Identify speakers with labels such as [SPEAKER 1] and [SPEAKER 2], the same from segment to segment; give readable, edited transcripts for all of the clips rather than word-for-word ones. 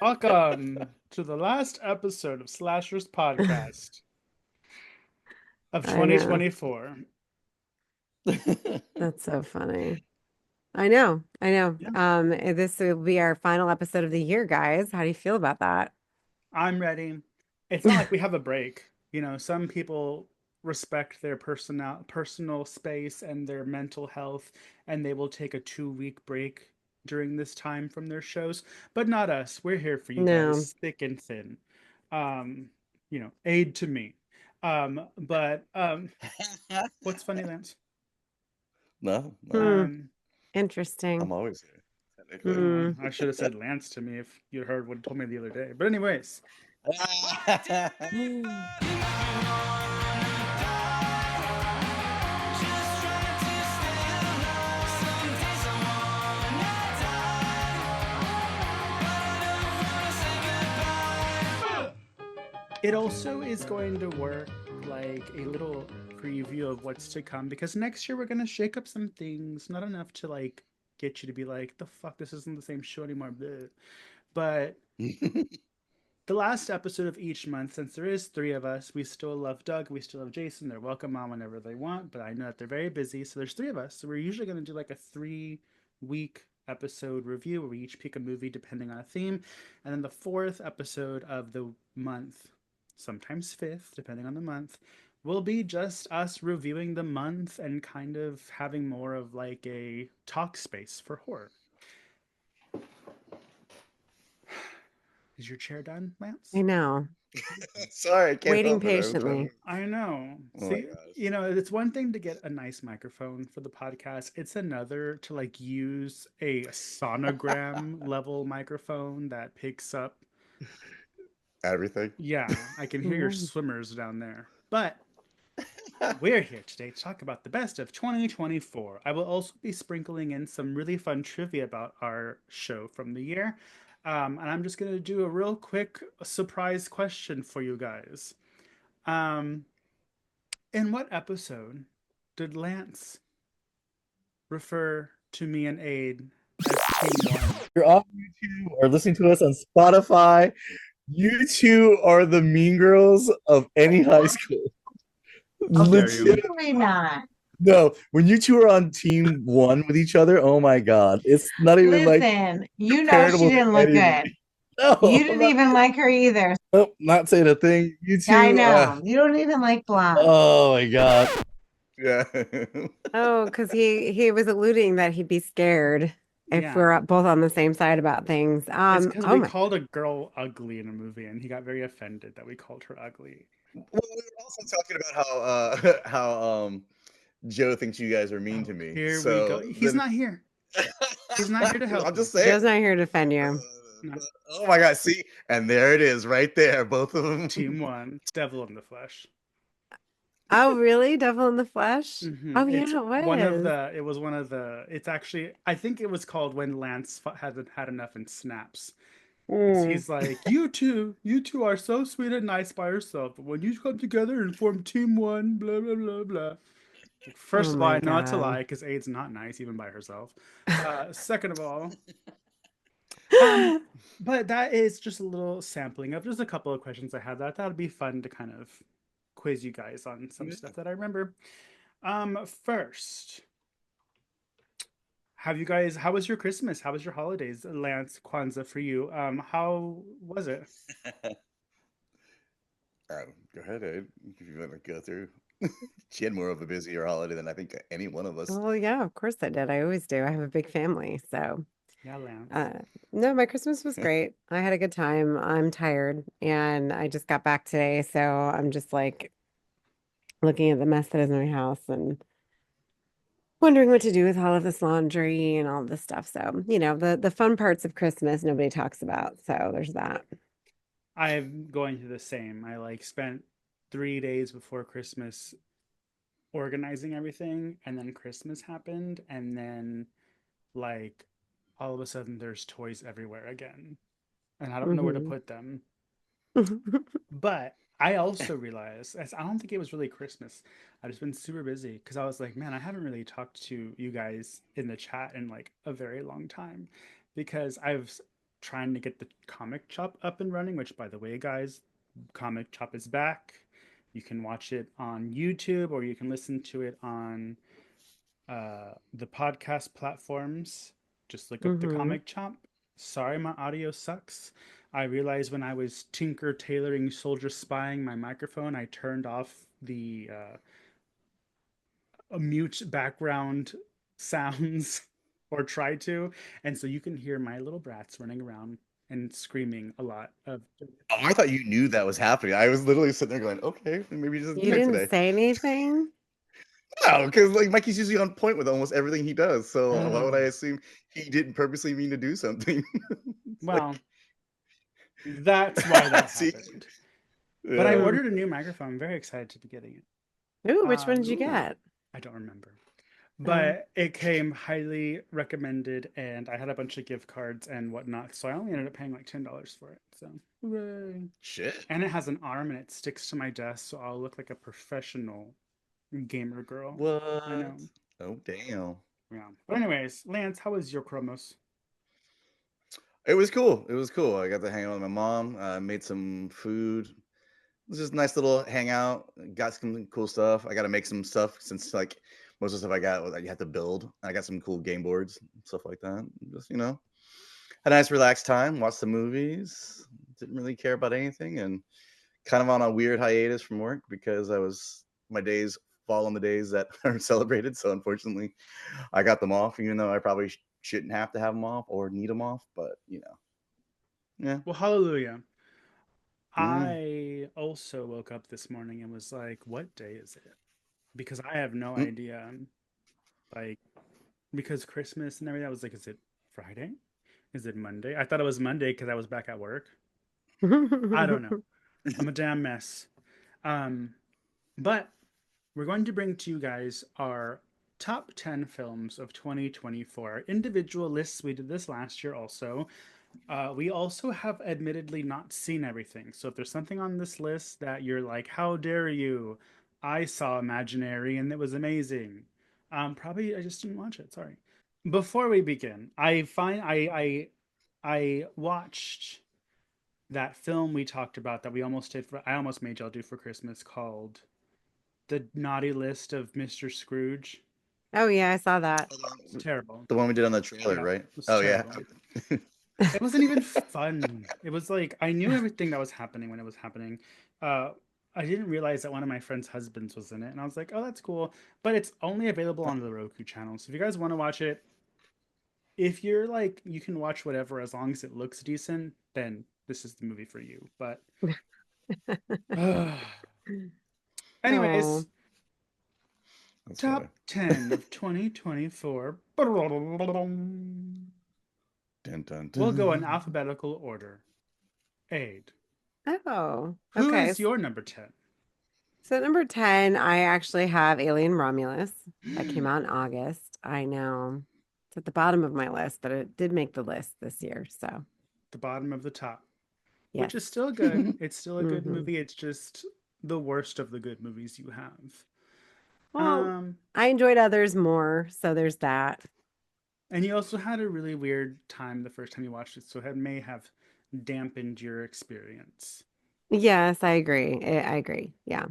[SPEAKER 1] Welcome to the last episode of Slashers Podcast of
[SPEAKER 2] I know.
[SPEAKER 1] 2024.
[SPEAKER 2] That's so funny. I know. I know.
[SPEAKER 1] Yeah,
[SPEAKER 2] This will be our final episode of the year, guys. How do you feel about that?
[SPEAKER 1] I'm ready. It's not like we have a break. Some people respect their personal space and their mental health, and they will take a 2 week break during this time from their shows, but not us. We're here for you
[SPEAKER 2] No.
[SPEAKER 1] guys, thick and thin. Aid to me. But what's funny, Lance?
[SPEAKER 3] No, no.
[SPEAKER 2] Hmm.
[SPEAKER 1] Um,
[SPEAKER 2] Interesting.
[SPEAKER 3] I'm always here, technically.
[SPEAKER 2] Hmm.
[SPEAKER 1] I should have said Lance to me if you heard what he told me the other day. But anyways, it also is going to work like a little preview of what's to come because next year we're going to shake up some things. Not enough to like get you to be like, the fuck, this isn't the same show anymore. Bleh. But the last episode of each month, since there is three of us, we still love Doug, we still love Jason. They're welcome on whenever they want, but I know that they're very busy. So there's three of us. So we're usually going to do like a 3 week episode review where we each pick a movie depending on a theme. And then the fourth episode of the month, sometimes fifth, depending on the month, will be just us reviewing the month and kind of having more of like a talk space for horror. Is your chair done,
[SPEAKER 2] I
[SPEAKER 1] Lance?
[SPEAKER 2] know.
[SPEAKER 3] Sorry, I can't
[SPEAKER 2] Waiting
[SPEAKER 3] help it. I was trying
[SPEAKER 2] patiently.
[SPEAKER 3] to.
[SPEAKER 1] I know.
[SPEAKER 3] Oh my
[SPEAKER 1] See,
[SPEAKER 3] gosh.
[SPEAKER 1] it's one thing to get a nice microphone for the podcast. It's another to like use a sonogram level microphone that picks up.
[SPEAKER 3] Everything.
[SPEAKER 1] Yeah, I can hear your
[SPEAKER 2] Mhm.
[SPEAKER 1] swimmers down there. But we're here today to talk about the best of 2024. I will also be sprinkling in some really fun trivia about our show from the year. And I'm just going to do a real quick surprise question for you guys. Um, in what episode did Lance refer to me and Aid as Team One?
[SPEAKER 3] You're on YouTube or listening to us on Spotify. You two are the mean girls of any high school.
[SPEAKER 1] How dare you?
[SPEAKER 3] Legit.
[SPEAKER 4] Absolutely not.
[SPEAKER 3] No, when you two are on team one with each other, oh my god. It's not even like
[SPEAKER 4] Listen, you know she
[SPEAKER 3] comparable to
[SPEAKER 4] didn't look
[SPEAKER 3] anything.
[SPEAKER 4] good.
[SPEAKER 3] No,
[SPEAKER 4] You
[SPEAKER 3] I'm
[SPEAKER 4] didn't
[SPEAKER 3] not,
[SPEAKER 4] even like her either.
[SPEAKER 3] nope, not saying a thing. You
[SPEAKER 4] Yeah, I
[SPEAKER 3] two,
[SPEAKER 4] know. You don't even like blonde.
[SPEAKER 3] oh my god. Yeah.
[SPEAKER 2] Oh, because he was alluding that he'd be scared if
[SPEAKER 1] Yeah.
[SPEAKER 2] we're both on the same side about things.
[SPEAKER 1] It's because
[SPEAKER 2] Oh
[SPEAKER 1] we
[SPEAKER 2] my.
[SPEAKER 1] called a girl ugly in a movie and he got very offended that we called her ugly.
[SPEAKER 3] Well, we were also talking about how Joe thinks you guys are mean to
[SPEAKER 1] Oh,
[SPEAKER 3] me.
[SPEAKER 1] here we go.
[SPEAKER 3] So
[SPEAKER 1] He's
[SPEAKER 3] then
[SPEAKER 1] not here. He's not here to help
[SPEAKER 3] I'm
[SPEAKER 1] you.
[SPEAKER 3] just saying.
[SPEAKER 2] Joe's not here to defend you.
[SPEAKER 1] No.
[SPEAKER 3] Oh my god, see? And there it is, right there, both of them.
[SPEAKER 1] Team One, Devil in the Flesh.
[SPEAKER 2] Oh, really? Devil in the Flesh? Oh,
[SPEAKER 1] It's
[SPEAKER 2] yeah, it
[SPEAKER 1] one of
[SPEAKER 2] was.
[SPEAKER 1] the. It was one of the. It's actually. I think it was called When Lance Hasn't Had Enough and Snaps.
[SPEAKER 2] Mm.
[SPEAKER 1] He's like, you two are so sweet and nice by yourself, but when you come together and form Team One, blah blah blah blah.
[SPEAKER 2] Oh
[SPEAKER 1] First of all,
[SPEAKER 2] my
[SPEAKER 1] I know it's a
[SPEAKER 2] God.
[SPEAKER 1] lie because Aid's not nice even by herself. Second of all, um,
[SPEAKER 2] Oh
[SPEAKER 1] but that is just a little sampling of just a couple of questions I had. That'd be fun to kind of quiz you guys on some
[SPEAKER 3] Yeah.
[SPEAKER 1] stuff that I remember. First, have you guys? How was your Christmas? How was your holidays, Lance Kwanzaa for you? How was it?
[SPEAKER 3] Go ahead, Ed, if you want to go through. She had more of a busier holiday than I think any one of us.
[SPEAKER 2] yeah, of course I did. I always do. I have a big family, so
[SPEAKER 1] Yeah, Lance.
[SPEAKER 2] uh no, my Christmas was great. I had a good time. I'm tired and I just got back today, so I'm just like looking at the mess that is in my house and wondering what to do with all of this laundry and all of this stuff. So, the fun parts of Christmas nobody talks about. So there's that.
[SPEAKER 1] I'm going through the same. I like spent 3 days before Christmas organizing everything, and then Christmas happened, and then like all of a sudden there's toys everywhere again, and I don't know where to
[SPEAKER 2] Hmm.
[SPEAKER 1] put them. But I also realized, as I don't think it was really Christmas. I've just been super busy because I was like, man, I haven't really talked to you guys in the chat in like a very long time because trying to get the comic shop up and running, which by the way, guys, comic shop is back. You can watch it on YouTube or you can listen to it on the podcast platforms. Just look up the
[SPEAKER 2] Mm-hmm.
[SPEAKER 1] comic chomp. Sorry, my audio sucks. I realized when I was tinker tailoring soldier spying my microphone, I turned off the mute background sounds or tried to. And so you can hear my little brats running around and screaming a lot of.
[SPEAKER 3] Oh, I thought you knew that was happening. I was literally sitting there going, okay, maybe he doesn't
[SPEAKER 2] You
[SPEAKER 3] check
[SPEAKER 2] didn't
[SPEAKER 3] today.
[SPEAKER 2] say anything?
[SPEAKER 3] No, because like Mikey's usually on point with almost everything he does. So why would I
[SPEAKER 1] Oh,
[SPEAKER 3] assume he didn't purposely mean to do something? It's
[SPEAKER 1] well,
[SPEAKER 3] like,
[SPEAKER 1] that's why that
[SPEAKER 3] see,
[SPEAKER 1] happened. But I
[SPEAKER 3] yeah.
[SPEAKER 2] Hmm.
[SPEAKER 1] ordered a new microphone. I'm very excited to be getting it.
[SPEAKER 2] Ooh, which one did you
[SPEAKER 1] Um,
[SPEAKER 3] Ooh,
[SPEAKER 2] get?
[SPEAKER 1] I don't remember.
[SPEAKER 2] Oh.
[SPEAKER 1] But it came highly recommended, and I had a bunch of gift cards and whatnot, so I only ended up paying like $10 for it. So, hooray!
[SPEAKER 3] shit.
[SPEAKER 1] And it has an arm and it sticks to my desk, so I'll look like a professional gamer girl. I
[SPEAKER 3] What?
[SPEAKER 1] know.
[SPEAKER 3] Oh, damn.
[SPEAKER 1] Yeah. But anyways, Lance, how was your Chromos?
[SPEAKER 3] It was cool. It was cool. I got to hang out with my mom. Made some food. It was just a nice little hangout. Got some cool stuff. I got to make some stuff since like most of the stuff I got was you have to build. I got some cool game boards, stuff like that. Just had a nice relaxed time. Watched the movies. Didn't really care about anything, and kind of on a weird hiatus from work because my days fall on the days that are celebrated. So unfortunately, I got them off, even though I probably shouldn't have to have them off or need them off. But yeah,
[SPEAKER 1] Well, hallelujah.
[SPEAKER 3] yeah.
[SPEAKER 1] I also woke up this morning and was like, what day is it? Because I have no
[SPEAKER 3] Mm.
[SPEAKER 1] idea. Like, because Christmas and everything, I was like, is it Friday? Is it Monday? I thought it was Monday because I was back at work. I don't know. I'm a damn mess. Um, but we're going to bring to you guys our top 10 films of 2024. Individual lists. We did this last year also. We also have admittedly not seen everything. So if there's something on this list that you're like, how dare you? I saw Imaginary and it was amazing. Probably I just didn't watch it. Sorry. Before we begin, I watched that film we talked about that we almost did for I almost made y'all do for Christmas called The Naughty List of Mr. Scrooge.
[SPEAKER 2] Oh yeah, I saw that.
[SPEAKER 1] It's terrible.
[SPEAKER 3] The one we did on the trailer,
[SPEAKER 1] Yeah, it
[SPEAKER 3] right?
[SPEAKER 1] was
[SPEAKER 3] Oh yeah.
[SPEAKER 1] terrible. It wasn't even fun. It was like I knew everything that was happening when it was happening. Uh, I didn't realize that one of my friend's husbands was in it, and I was like, "Oh, that's cool." But it's only available on the Roku channel. So if you guys want to watch it, if you're like, you can watch whatever as long as it looks decent, then this is the movie for you. But
[SPEAKER 2] Oh.
[SPEAKER 1] anyways,
[SPEAKER 3] That's funny.
[SPEAKER 1] top 10 of 2024.
[SPEAKER 3] Dun, dun,
[SPEAKER 1] We'll go in
[SPEAKER 3] dun.
[SPEAKER 1] alphabetical order. Aid.
[SPEAKER 2] Oh.
[SPEAKER 1] Who
[SPEAKER 2] Okay.
[SPEAKER 1] is your number 10?
[SPEAKER 2] So number 10, I actually have Alien Romulus. That came out in August. I know. It's at the bottom of my list, but it did make the list this year. So
[SPEAKER 1] The bottom of the top, which
[SPEAKER 2] yes.
[SPEAKER 1] is still good. It's still a good
[SPEAKER 2] Hmm.
[SPEAKER 1] movie. It's just the worst of the good movies you have.
[SPEAKER 2] Well,
[SPEAKER 1] Um,
[SPEAKER 2] I enjoyed others more, so there's that.
[SPEAKER 1] and you also had a really weird time the first time you watched it, so it may have dampened your experience.
[SPEAKER 2] Yes, I agree. I agree. Yeah.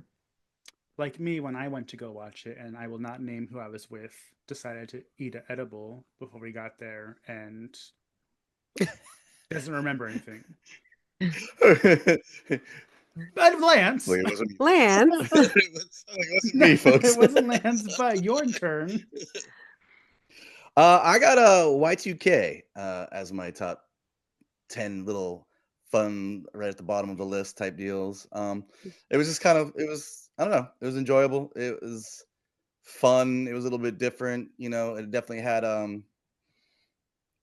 [SPEAKER 1] Like me, when I went to go watch it, and I will not name who I was with, decided to eat an edible before we got there and doesn't remember anything. But Lance,
[SPEAKER 3] Like it wasn't me, folks.
[SPEAKER 2] Lance.
[SPEAKER 3] It wasn't
[SPEAKER 1] no,
[SPEAKER 3] me,
[SPEAKER 1] it
[SPEAKER 3] folks.
[SPEAKER 1] wasn't Lance, but your turn.
[SPEAKER 3] I got a Y2K as my top 10 little fun right at the bottom of the list type deals. It was just it was, I don't know, it was enjoyable. It was fun. It was a little bit different. It definitely had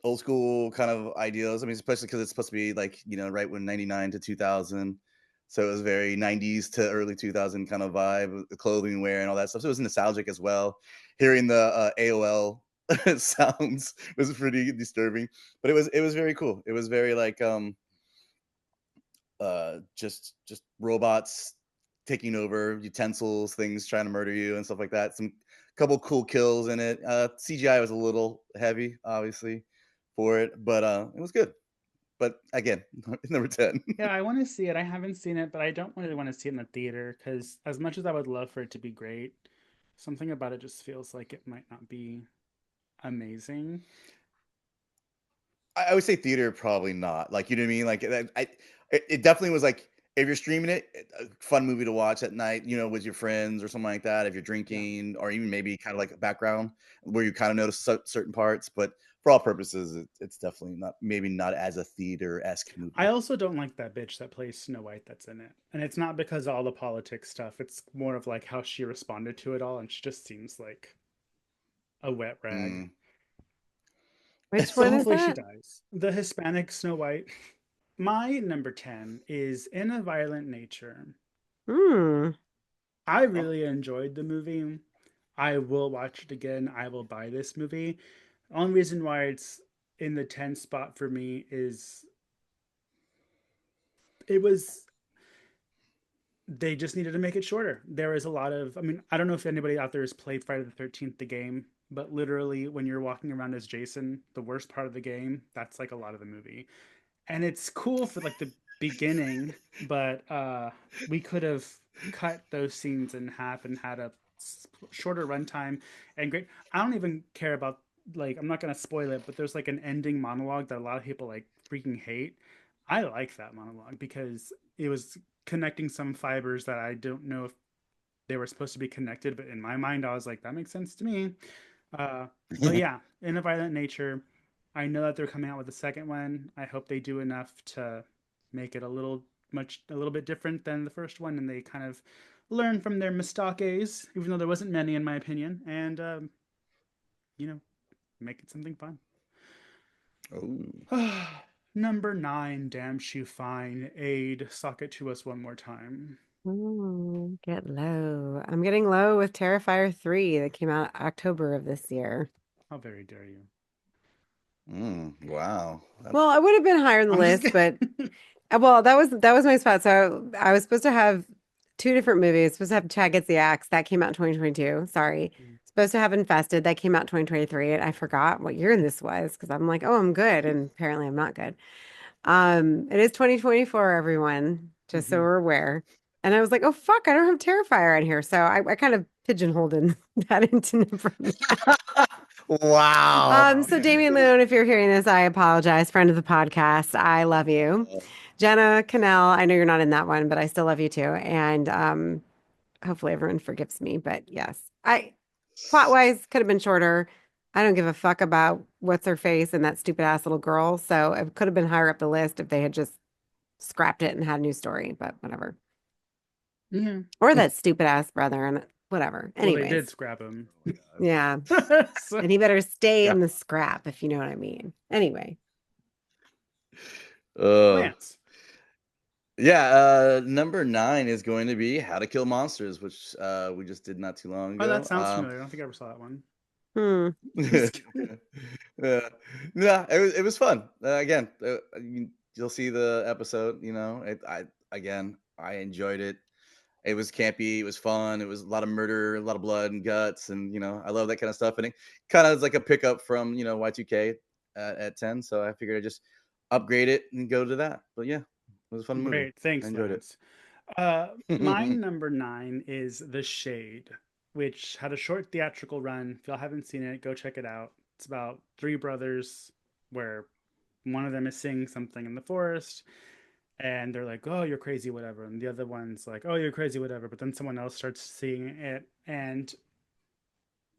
[SPEAKER 3] old school kind of ideas. I mean, especially because it's supposed to be like, right when 99 to 2000. So it was very 90s to early 2000 kind of vibe, the clothing wear and all that stuff. So it was nostalgic as well. Hearing the AOL sounds was pretty disturbing, but it was very cool. It was very like just robots taking over utensils, things trying to murder you and stuff like that. Some couple cool kills in it. CGI was a little heavy, obviously, for it, but it was good. But again, number 10.
[SPEAKER 1] Yeah, I want to see it. I haven't seen it, but I don't really want to see it in the theater because as much as I would love for it to be great, something about it just feels like it might not be amazing.
[SPEAKER 3] I would say theater, probably not. Like, you know what I mean? Like, it definitely was like, if you're streaming it, a fun movie to watch at night, you know, with your friends or something like that. If you're
[SPEAKER 1] Yeah.
[SPEAKER 3] drinking, or even maybe kind of like a background where you kind of notice certain parts. But for all purposes, it's definitely not, maybe not as a theater-esque movie.
[SPEAKER 1] I also don't like that bitch that plays Snow White that's in it. And it's not because of all the politics stuff. It's more of like how she responded to it all, and she just seems like a wet rag.
[SPEAKER 3] Mm.
[SPEAKER 2] Which
[SPEAKER 1] So
[SPEAKER 2] one is
[SPEAKER 1] hopefully she
[SPEAKER 2] that?
[SPEAKER 1] dies. The Hispanic Snow White. My number 10 is In a Violent Nature.
[SPEAKER 2] Hmm.
[SPEAKER 1] I really enjoyed the movie. I will watch it again. I will buy this movie. The only reason why it's in the 10 spot for me is it was they just needed to make it shorter. There is a lot of, I mean, I don't know if anybody out there has played Friday the 13th, the game, but literally when you're walking around as Jason, the worst part of the game, that's like a lot of the movie. And it's cool for like the beginning, but we could have cut those scenes in half and had a shorter runtime and great. I don't even care about, like, I'm not gonna spoil it, but there's like an ending monologue that a lot of people like freaking hate. I like that monologue because it was connecting some fibers that I don't know if they were supposed to be connected, but in my mind I was like, that makes sense to me. But yeah, In a Violent Nature, I know that they're coming out with a second one. I hope they do enough to make it a little bit different than the first one, and they kind of learn from their mistakes, even though there wasn't many in my opinion, and you know, make it something fun.
[SPEAKER 3] Oh.
[SPEAKER 1] Number 9, Damn Shoe Fine. Aid, sock it to us one more time.
[SPEAKER 2] Ooh, get low. I'm getting low with Terrifier 3 that came out October of this year.
[SPEAKER 1] How very dare you?
[SPEAKER 3] Wow.
[SPEAKER 2] Well, I would have been higher on the
[SPEAKER 1] I'm just
[SPEAKER 2] list, but
[SPEAKER 1] kidding.
[SPEAKER 2] well, that was my spot. So I was supposed to have two different movies. Supposed to have Chad Gets the Axe that came out in 2022. Sorry. Supposed to have Infested that came out in 2023. And I forgot what year this was because I'm like, oh, I'm good, and apparently I'm not good. It is 2024, everyone, just so
[SPEAKER 1] Mhm.
[SPEAKER 2] we're aware. And I was like, oh fuck, I don't have Terrifier on here. So I kind of pigeonholed that into number 9.
[SPEAKER 3] Wow.
[SPEAKER 2] So Damian Leone, if you're hearing this, I apologize. Friend of the podcast. I love you. Jenna Cannell, I know you're not in that one, but I still love you too. And hopefully everyone forgives me. But yes, I plot wise could have been shorter. I don't give a fuck about what's her face and that stupid ass little girl. So it could have been higher up the list if they had just scrapped it and had a new story, but whatever.
[SPEAKER 1] Yeah.
[SPEAKER 2] Or that stupid ass brother and whatever.
[SPEAKER 1] Well, they did
[SPEAKER 2] Anyways,
[SPEAKER 1] scrap him.
[SPEAKER 2] yeah.
[SPEAKER 1] So,
[SPEAKER 2] And he better stay
[SPEAKER 3] Yeah.
[SPEAKER 2] in the scrap, if you know what I mean. Anyway.
[SPEAKER 1] Lance.
[SPEAKER 3] Yeah, number 9 is going to be How to Kill Monsters, which we just did not too long
[SPEAKER 1] Oh,
[SPEAKER 3] ago.
[SPEAKER 1] that sounds familiar. I don't think I ever saw that one.
[SPEAKER 2] Hmm.
[SPEAKER 3] Yeah, yeah, it was fun. Again, you'll see the episode. You know, I enjoyed it. It was campy. It was fun. It was a lot of murder, a lot of blood and guts, and you know, I love that kind of stuff. And it kind of is like a pickup from Y2K at 10. So I figured I'd just upgrade it and go to that. But yeah, it was a fun movie.
[SPEAKER 1] Great.
[SPEAKER 3] I
[SPEAKER 1] Thanks,
[SPEAKER 3] enjoyed it.
[SPEAKER 1] Lance. My number 9 is The Shade, which had a short theatrical run. If y'all haven't seen it, go check it out. It's about three brothers where one of them is seeing something in the forest and they're like, oh, you're crazy, whatever. And the other one's like, oh, you're crazy, whatever. But then someone else starts seeing it and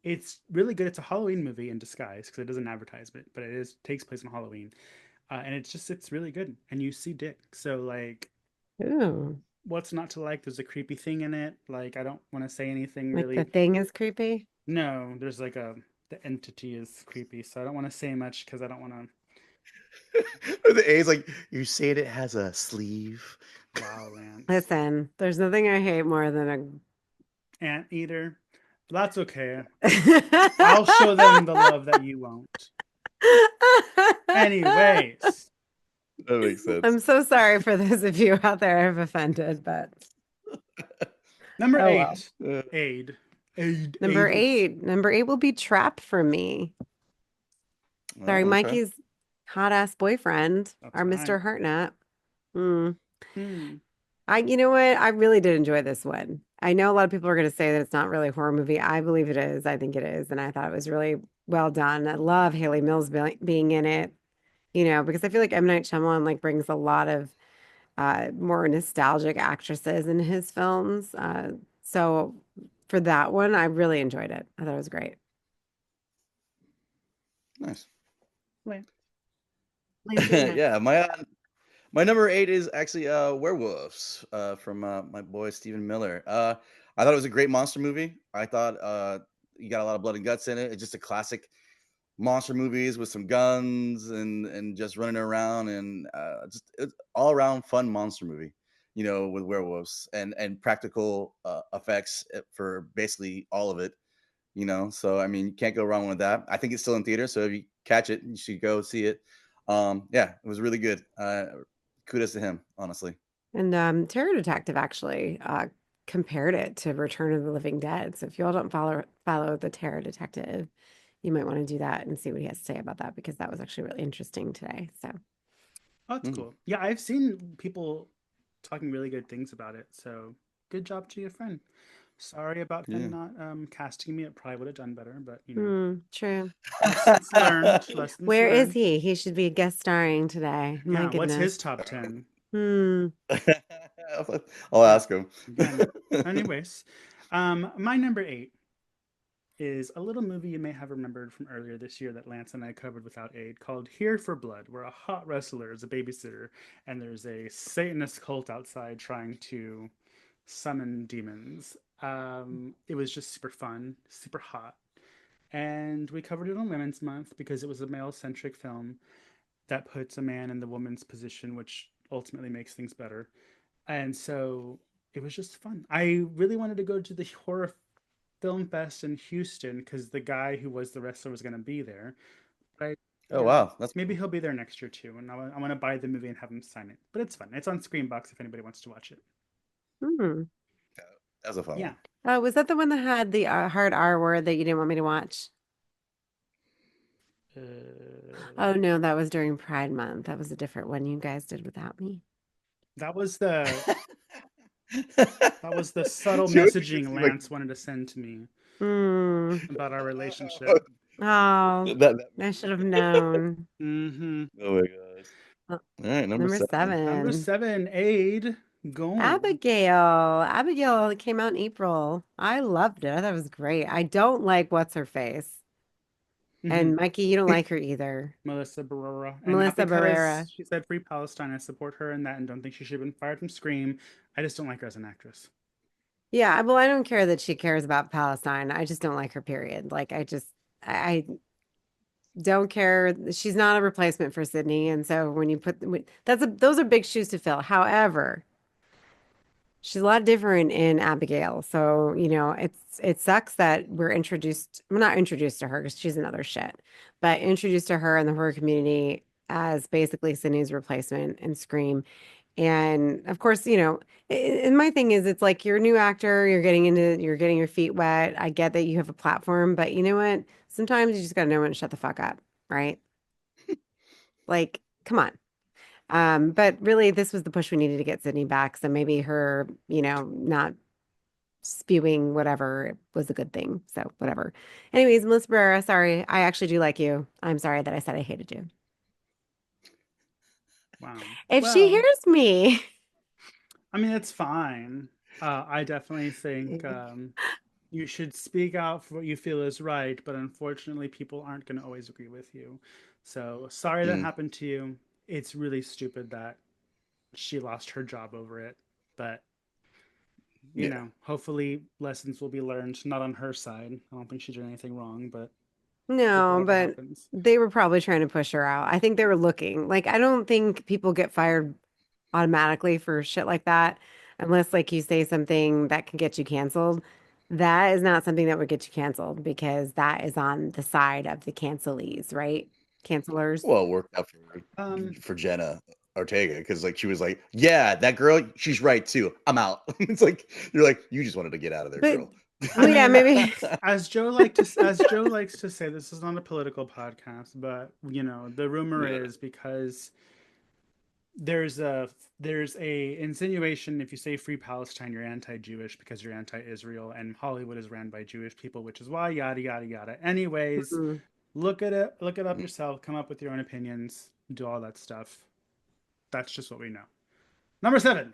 [SPEAKER 1] it's really good. It's a Halloween movie in disguise because it doesn't advertise it, but it is takes place on Halloween. And it's really good. And you see dick. So like
[SPEAKER 2] Ooh.
[SPEAKER 1] what's not to like? There's a creepy thing in it. Like I don't want to say anything
[SPEAKER 2] Like the
[SPEAKER 1] really.
[SPEAKER 2] thing is creepy.
[SPEAKER 1] No, there's like the entity is creepy, so I don't want to say much because I don't want to.
[SPEAKER 3] The A's like, you said it has a sleeve.
[SPEAKER 1] Wow, Lance.
[SPEAKER 2] Listen, there's nothing I hate more than
[SPEAKER 1] Anteater. But that's okay.
[SPEAKER 2] a
[SPEAKER 1] I'll show them the love that you won't. Anyways,
[SPEAKER 3] That makes sense.
[SPEAKER 2] I'm so sorry for those of you out there I've offended, but
[SPEAKER 1] Number
[SPEAKER 2] Oh well.
[SPEAKER 1] 8, Aid. Aid.
[SPEAKER 2] Number
[SPEAKER 1] Aid.
[SPEAKER 2] 8. Number 8 will be Trap for me. Starring
[SPEAKER 3] Oh, okay.
[SPEAKER 2] Mikey's hot ass boyfriend,
[SPEAKER 1] That's
[SPEAKER 2] our
[SPEAKER 1] right.
[SPEAKER 2] Mr. Hartnett. Hmm.
[SPEAKER 1] Hmm.
[SPEAKER 2] You know what? I really did enjoy this one. I know a lot of people are going to say that it's not really a horror movie. I believe it is. I think it is. And I thought it was really well done. I love Haley Mills being in it, because I feel like M. Night Shyamalan like brings a lot of more nostalgic actresses in his films. So for that one, I really enjoyed it. I thought it was great.
[SPEAKER 3] Nice.
[SPEAKER 1] Wait.
[SPEAKER 2] Lance, you're next.
[SPEAKER 3] Yeah, my number 8 is actually Werewolves from my boy Stephen Miller. I thought it was a great monster movie. I thought you got a lot of blood and guts in it. It's just a classic monster movies with some guns and just running around and just it's all around fun monster movie. With werewolves and practical effects for basically all of it. So I mean, you can't go wrong with that. I think it's still in theater, so if you catch it, you should go see it. Yeah, it was really good. Kudos to him, honestly.
[SPEAKER 2] And Terror Detective actually compared it to Return of the Living Dead. So if you all don't follow the Terror Detective, you might want to do that and see what he has to say about that because that was actually really interesting today. So
[SPEAKER 1] Oh, that's cool. Yeah, I've seen people talking really good things about it. So good job to your friend. Sorry about him
[SPEAKER 3] Yeah.
[SPEAKER 1] not casting me. It probably would have done better, but
[SPEAKER 2] true.
[SPEAKER 1] lessons learned. Lessons
[SPEAKER 2] Where is
[SPEAKER 1] learned.
[SPEAKER 2] he? He should be guest starring today. My
[SPEAKER 1] Yeah, what's
[SPEAKER 2] goodness.
[SPEAKER 1] his top 10?
[SPEAKER 2] Hmm.
[SPEAKER 3] I'll
[SPEAKER 1] Yeah,
[SPEAKER 3] ask him.
[SPEAKER 1] again. Anyways, my number 8 is a little movie you may have remembered from earlier this year that Lance and I covered without aid called Here for Blood, where a hot wrestler is a babysitter and there's a Satanist cult outside trying to summon demons. It was just super fun, super hot. And we covered it on Women's Month because it was a male centric film that puts a man in the woman's position, which ultimately makes things better. And so it was just fun. I really wanted to go to the horror film fest in Houston because the guy who was the wrestler was going to be there. But
[SPEAKER 3] Oh wow, that's
[SPEAKER 1] maybe
[SPEAKER 3] cool.
[SPEAKER 1] he'll be there next year too. And I want to buy the movie and have him sign it. But it's fun. It's on Screenbox if anybody wants to watch it.
[SPEAKER 2] Hmm.
[SPEAKER 3] That was a fun
[SPEAKER 1] Yeah.
[SPEAKER 3] one.
[SPEAKER 2] Was that the one that had the hard R word that you didn't want me to watch? Oh
[SPEAKER 1] Uh,
[SPEAKER 2] no, that was during Pride Month. That was a different one you guys did without me.
[SPEAKER 1] that was the subtle
[SPEAKER 3] She always makes it
[SPEAKER 1] messaging
[SPEAKER 3] seem like
[SPEAKER 1] Lance wanted to send to me
[SPEAKER 2] Hmm.
[SPEAKER 1] about our relationship.
[SPEAKER 2] Oh,
[SPEAKER 3] that
[SPEAKER 2] I
[SPEAKER 3] meme.
[SPEAKER 2] should have known.
[SPEAKER 1] Mm-hmm.
[SPEAKER 3] Oh my gosh.
[SPEAKER 2] Uh,
[SPEAKER 3] All right, number
[SPEAKER 2] Number
[SPEAKER 3] 7.
[SPEAKER 1] Number
[SPEAKER 2] 7.
[SPEAKER 1] 7, Aid. Go.
[SPEAKER 2] Abigail. Abigail came out in April. I loved it. I thought it was great. I don't like what's her face.
[SPEAKER 1] Mm-hmm.
[SPEAKER 2] And Mikey, you don't like her either.
[SPEAKER 1] Melissa Barrera. And not
[SPEAKER 2] Melissa
[SPEAKER 1] because
[SPEAKER 2] Barrera.
[SPEAKER 1] she said free Palestine, I support her in that and don't think she should have been fired from Scream. I just don't like her as an actress.
[SPEAKER 2] Yeah, well, I don't care that she cares about Palestine. I just don't like her, period. I don't care. She's not a replacement for Sydney. And so when you those are big shoes to fill. However, she's a lot different in Abigail. So, it sucks that we're not introduced to her because she's another shit, but introduced to her in the horror community as basically Sydney's replacement in Scream. And of course, and my thing is, it's like you're a new actor, you're getting your feet wet. I get that you have a platform, but you know what? Sometimes you just gotta know when to shut the fuck up, right? Like, come on. But really, this was the push we needed to get Sydney back. So maybe her, not spewing whatever was a good thing. So whatever. Anyways, Melissa Barrera, sorry. I actually do like you. I'm sorry that I said I hated you.
[SPEAKER 1] Wow.
[SPEAKER 2] If she
[SPEAKER 1] Well,
[SPEAKER 2] hears me.
[SPEAKER 1] I mean, it's fine. I definitely think you should speak out for what you feel is right, but unfortunately, people aren't going to always agree with you. So sorry that
[SPEAKER 3] Mm,
[SPEAKER 1] happened to you. It's really stupid that she lost her job over it, but
[SPEAKER 3] yeah.
[SPEAKER 1] hopefully lessons will be learned, not on her side. I don't think she did anything wrong, but
[SPEAKER 2] No,
[SPEAKER 1] whatever
[SPEAKER 2] but
[SPEAKER 1] happens.
[SPEAKER 2] they were probably trying to push her out. I think they were looking. Like, I don't think people get fired automatically for shit like that unless, like, you say something that can get you canceled. That is not something that would get you canceled because that is on the side of the cancelees, right? Cancelers.
[SPEAKER 3] Well, it worked out
[SPEAKER 1] Um,
[SPEAKER 3] for Jenna Ortega because like she was like, yeah, that girl, she's right too. I'm out. It's like you're like you just wanted to get out of there,
[SPEAKER 2] But
[SPEAKER 3] girl.
[SPEAKER 2] well, yeah, maybe.
[SPEAKER 1] As Joe likes to say, this is not a political podcast, but you know, the rumor
[SPEAKER 3] Yeah.
[SPEAKER 1] is because there's a there's a insinuation if you say free Palestine, you're anti-Jewish because you're anti-Israel, and Hollywood is ran by Jewish people, which is why yada yada yada. Anyways,
[SPEAKER 2] Mm.
[SPEAKER 1] look it up yourself, come up with your own opinions, do all that stuff. That's just what we know. Number 7,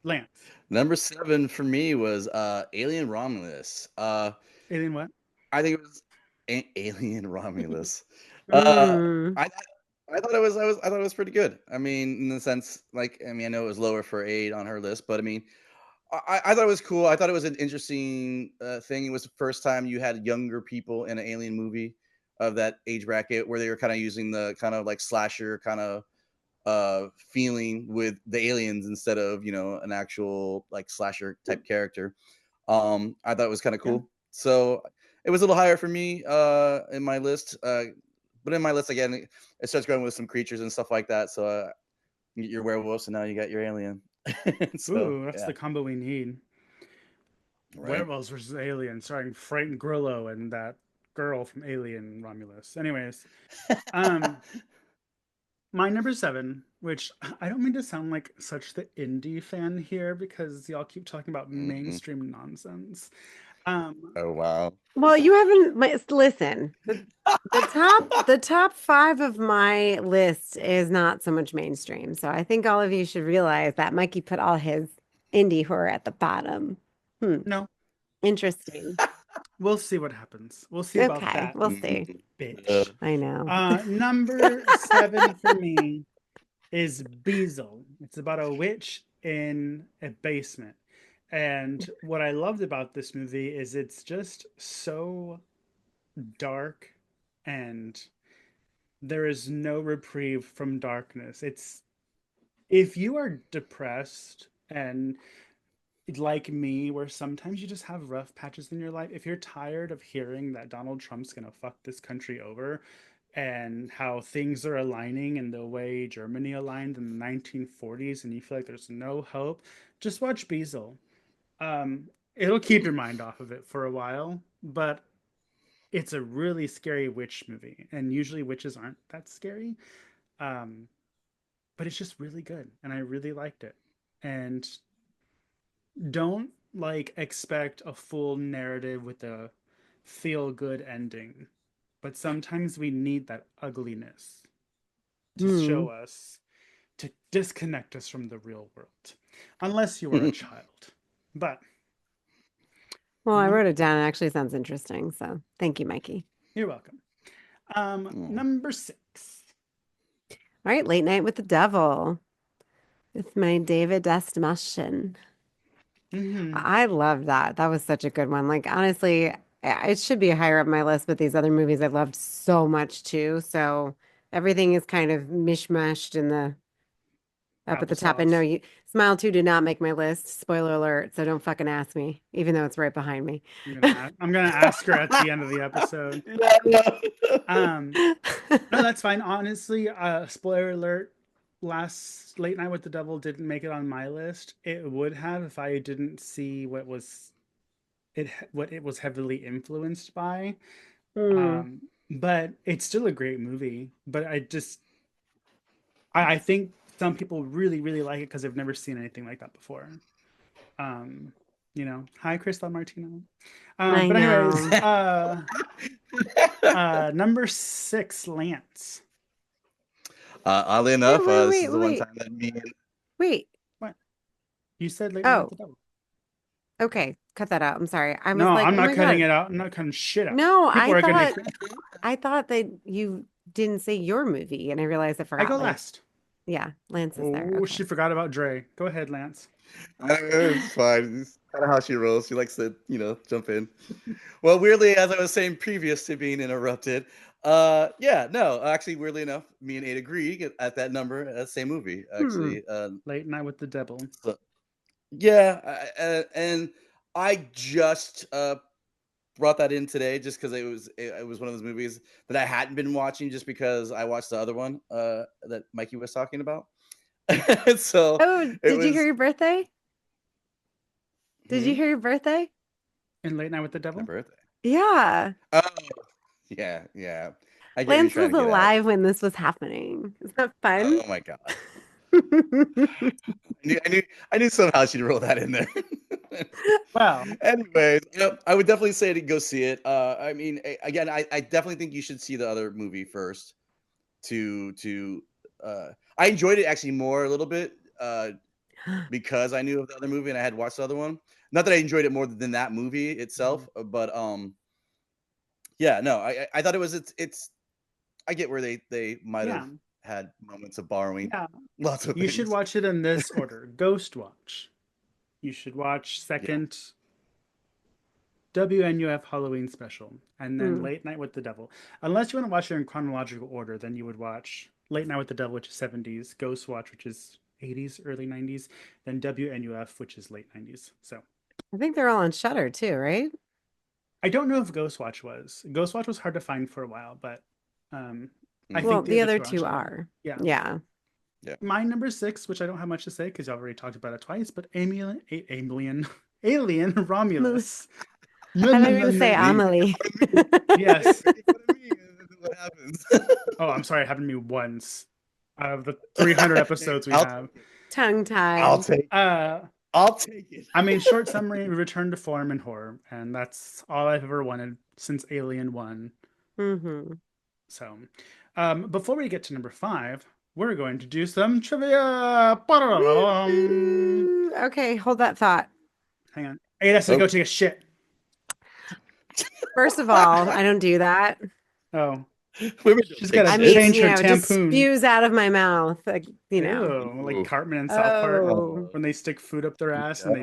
[SPEAKER 1] Lance.
[SPEAKER 3] Number 7 for me was Alien Romulus.
[SPEAKER 1] Alien what?
[SPEAKER 3] I think it was Alien Romulus.
[SPEAKER 2] Mm.
[SPEAKER 3] I thought it was pretty good. I mean, in the sense, like, I mean, I know it was lower for 8 on her list, but I mean, I thought it was cool. I thought it was an interesting thing. It was the first time you had younger people in an alien movie of that age bracket where they were kind of using the kind of like slasher kind of feeling with the aliens instead of an actual like slasher type character. I thought it was kind of
[SPEAKER 1] Yeah.
[SPEAKER 3] cool. So it was a little higher for me in my list. But in my list again, it starts going with some creatures and stuff like that. So you get your werewolf, so now you got your alien. So,
[SPEAKER 1] Ooh, that's
[SPEAKER 3] yeah,
[SPEAKER 1] the combo we need.
[SPEAKER 3] right.
[SPEAKER 1] Werewolves versus aliens, starring Frank Grillo and that girl from Alien Romulus. Anyways, um, my number 7, which I don't mean to sound like such the indie fan here because y'all keep talking about
[SPEAKER 3] Mhm.
[SPEAKER 1] mainstream nonsense. Um,
[SPEAKER 3] Oh wow.
[SPEAKER 2] Well, you haven't listen. The top 5 of my list is not so much mainstream. So I think all of you should realize that Mikey put all his indie horror at the bottom.
[SPEAKER 1] no,
[SPEAKER 2] Interesting.
[SPEAKER 1] we'll see what happens. We'll see about
[SPEAKER 2] Okay,
[SPEAKER 1] that,
[SPEAKER 2] we'll see.
[SPEAKER 1] bitch.
[SPEAKER 2] I know.
[SPEAKER 1] Number 7 for me is Beazle. It's about a witch in a basement. And what I loved about this movie is it's just so dark and there is no reprieve from darkness. It's if you are depressed and like me, where sometimes you just have rough patches in your life, if you're tired of hearing that Donald Trump's gonna fuck this country over and how things are aligning in the way Germany aligned in the 1940s and you feel like there's no hope, just watch Beazle. It'll keep your mind off of it for a while, but it's a really scary witch movie, and usually witches aren't that scary. Um, but it's just really good, and I really liked it. And don't like expect a full narrative with a feel good ending, but sometimes we need that ugliness to
[SPEAKER 2] Hmm.
[SPEAKER 1] show us to disconnect us from the real world, unless you are a child. But
[SPEAKER 2] Well, I
[SPEAKER 1] num-
[SPEAKER 2] wrote it down. It actually sounds interesting. So thank you, Mikey.
[SPEAKER 1] you're welcome.
[SPEAKER 3] Mm.
[SPEAKER 1] Number 6.
[SPEAKER 2] All right, Late Night with the Devil with my David Destination.
[SPEAKER 1] Mm-hmm.
[SPEAKER 2] I love that. That was such a good one. Like, honestly, it should be higher up my list, but these other movies I loved so much too. So everything is kind of mishmashed in the up at the top. And no,
[SPEAKER 1] Applesauce.
[SPEAKER 2] Smile 2 did not make my list. Spoiler alert. So don't fucking ask me, even though it's right behind me.
[SPEAKER 1] I'm gonna ask her at the end of the episode.
[SPEAKER 3] Yeah,
[SPEAKER 1] Um, no, that's fine. Honestly, spoiler alert. Last Late Night with the Devil didn't make it on my list. It would have if I didn't see what it was heavily influenced by.
[SPEAKER 2] Hmm.
[SPEAKER 1] But it's still a great movie. But I think some people really really like it because they've never seen anything like that before. Um, hi Crystal Martino.
[SPEAKER 2] I
[SPEAKER 1] But anyways,
[SPEAKER 2] know.
[SPEAKER 1] number 6, Lance.
[SPEAKER 3] Oddly
[SPEAKER 2] Wait,
[SPEAKER 3] enough,
[SPEAKER 2] wait,
[SPEAKER 3] this
[SPEAKER 2] wait,
[SPEAKER 3] is the one
[SPEAKER 2] wait,
[SPEAKER 3] time that me and
[SPEAKER 2] wait.
[SPEAKER 1] What? You said Late Night with
[SPEAKER 2] Oh,
[SPEAKER 1] the Devil.
[SPEAKER 2] okay. Cut that out. I'm sorry. I
[SPEAKER 1] No,
[SPEAKER 2] was like,
[SPEAKER 1] I'm
[SPEAKER 2] oh
[SPEAKER 1] not
[SPEAKER 2] my
[SPEAKER 1] cutting
[SPEAKER 2] God.
[SPEAKER 1] it out. I'm not cutting shit out.
[SPEAKER 2] No,
[SPEAKER 1] People are gonna.
[SPEAKER 2] I thought that you didn't say your movie, and I realized I
[SPEAKER 1] I
[SPEAKER 2] forgot.
[SPEAKER 1] go
[SPEAKER 2] Lance.
[SPEAKER 1] last.
[SPEAKER 2] Yeah, Lance is there.
[SPEAKER 1] Oh,
[SPEAKER 2] Okay.
[SPEAKER 1] she forgot about Dre. Go ahead, Lance.
[SPEAKER 3] it's fine. It's kind of how she rolls. She likes to, jump in. Well, weirdly, as I was saying previous to being interrupted, yeah, no, actually, weirdly enough, me and Aid agree at that number, that same movie,
[SPEAKER 2] Hmm.
[SPEAKER 3] actually.
[SPEAKER 1] Late Night with the Devil.
[SPEAKER 3] So, yeah, and I just brought that in today just because it was one of those movies that I hadn't been watching just because I watched the other one that Mikey was talking about. So
[SPEAKER 2] Oh, did you hear your birthday? Did you
[SPEAKER 3] Hmm?
[SPEAKER 2] hear your birthday?
[SPEAKER 1] In Late Night with the
[SPEAKER 3] My
[SPEAKER 1] Devil?
[SPEAKER 3] birthday?
[SPEAKER 2] Yeah.
[SPEAKER 3] Oh, yeah, yeah. I get what you're
[SPEAKER 2] Lance
[SPEAKER 3] trying
[SPEAKER 2] was
[SPEAKER 3] to get at.
[SPEAKER 2] alive when this was happening. Isn't that fun?
[SPEAKER 3] Oh my god. I knew somehow she'd roll that in there.
[SPEAKER 1] Well,
[SPEAKER 3] Anyways, I would definitely say to go see it. I mean, again, I definitely think you should see the other movie first. I enjoyed it actually more a little bit because I knew of the other movie and I had watched the other one. Not that I enjoyed it more than that movie itself, but yeah, no, I thought it was it's. I get where they might
[SPEAKER 1] yeah.
[SPEAKER 3] have had moments of borrowing
[SPEAKER 1] Yeah.
[SPEAKER 3] lots of
[SPEAKER 1] You should
[SPEAKER 3] things.
[SPEAKER 1] watch it in this order. Ghost Watch. You should watch second WNUF Halloween special, and then
[SPEAKER 2] Hmm.
[SPEAKER 1] Late Night with the Devil. Unless you want to watch it in chronological order, then you would watch Late Night with the Devil, which is 70s, Ghost Watch, which is 80s, early 90s, then WNUF, which is late 90s. So
[SPEAKER 2] I think they're all on Shutter too, right?
[SPEAKER 1] I don't know if Ghost Watch was. Ghost Watch was hard to find for a while, but I
[SPEAKER 2] Well,
[SPEAKER 1] think
[SPEAKER 2] the other
[SPEAKER 1] two are on
[SPEAKER 2] two
[SPEAKER 1] Shudder.
[SPEAKER 2] are.
[SPEAKER 1] Yeah.
[SPEAKER 2] Yeah.
[SPEAKER 1] My number 6, which I don't have much to say because I've already talked about it twice, but Alien Romulus.
[SPEAKER 2] I thought you were going to say Amelie.
[SPEAKER 1] Yes.
[SPEAKER 3] What happens?
[SPEAKER 1] Oh, I'm sorry. It happened to me once out of the 300 episodes we have.
[SPEAKER 2] Tongue tied.
[SPEAKER 3] I'll take it.
[SPEAKER 1] I mean, short summary: we return to form in horror, and that's all I've ever wanted since Alien 1.
[SPEAKER 2] Mm-hmm.
[SPEAKER 1] So, before we get to number 5, we're going to do some trivia. Ba-da-da-da-dum.
[SPEAKER 2] Okay, hold that thought.
[SPEAKER 1] Hang on. Hey, that's to go take a shit.
[SPEAKER 2] First of all, I don't do that.
[SPEAKER 1] Oh,
[SPEAKER 3] Women don't
[SPEAKER 1] she's
[SPEAKER 3] take
[SPEAKER 1] got
[SPEAKER 2] I
[SPEAKER 1] to
[SPEAKER 2] mean,
[SPEAKER 1] change her
[SPEAKER 2] it just
[SPEAKER 1] tampoon.
[SPEAKER 2] spews out of my mouth, like,
[SPEAKER 1] Ew,
[SPEAKER 2] know.
[SPEAKER 1] like Cartman in South Park
[SPEAKER 2] Oh.
[SPEAKER 1] when they stick food up their ass and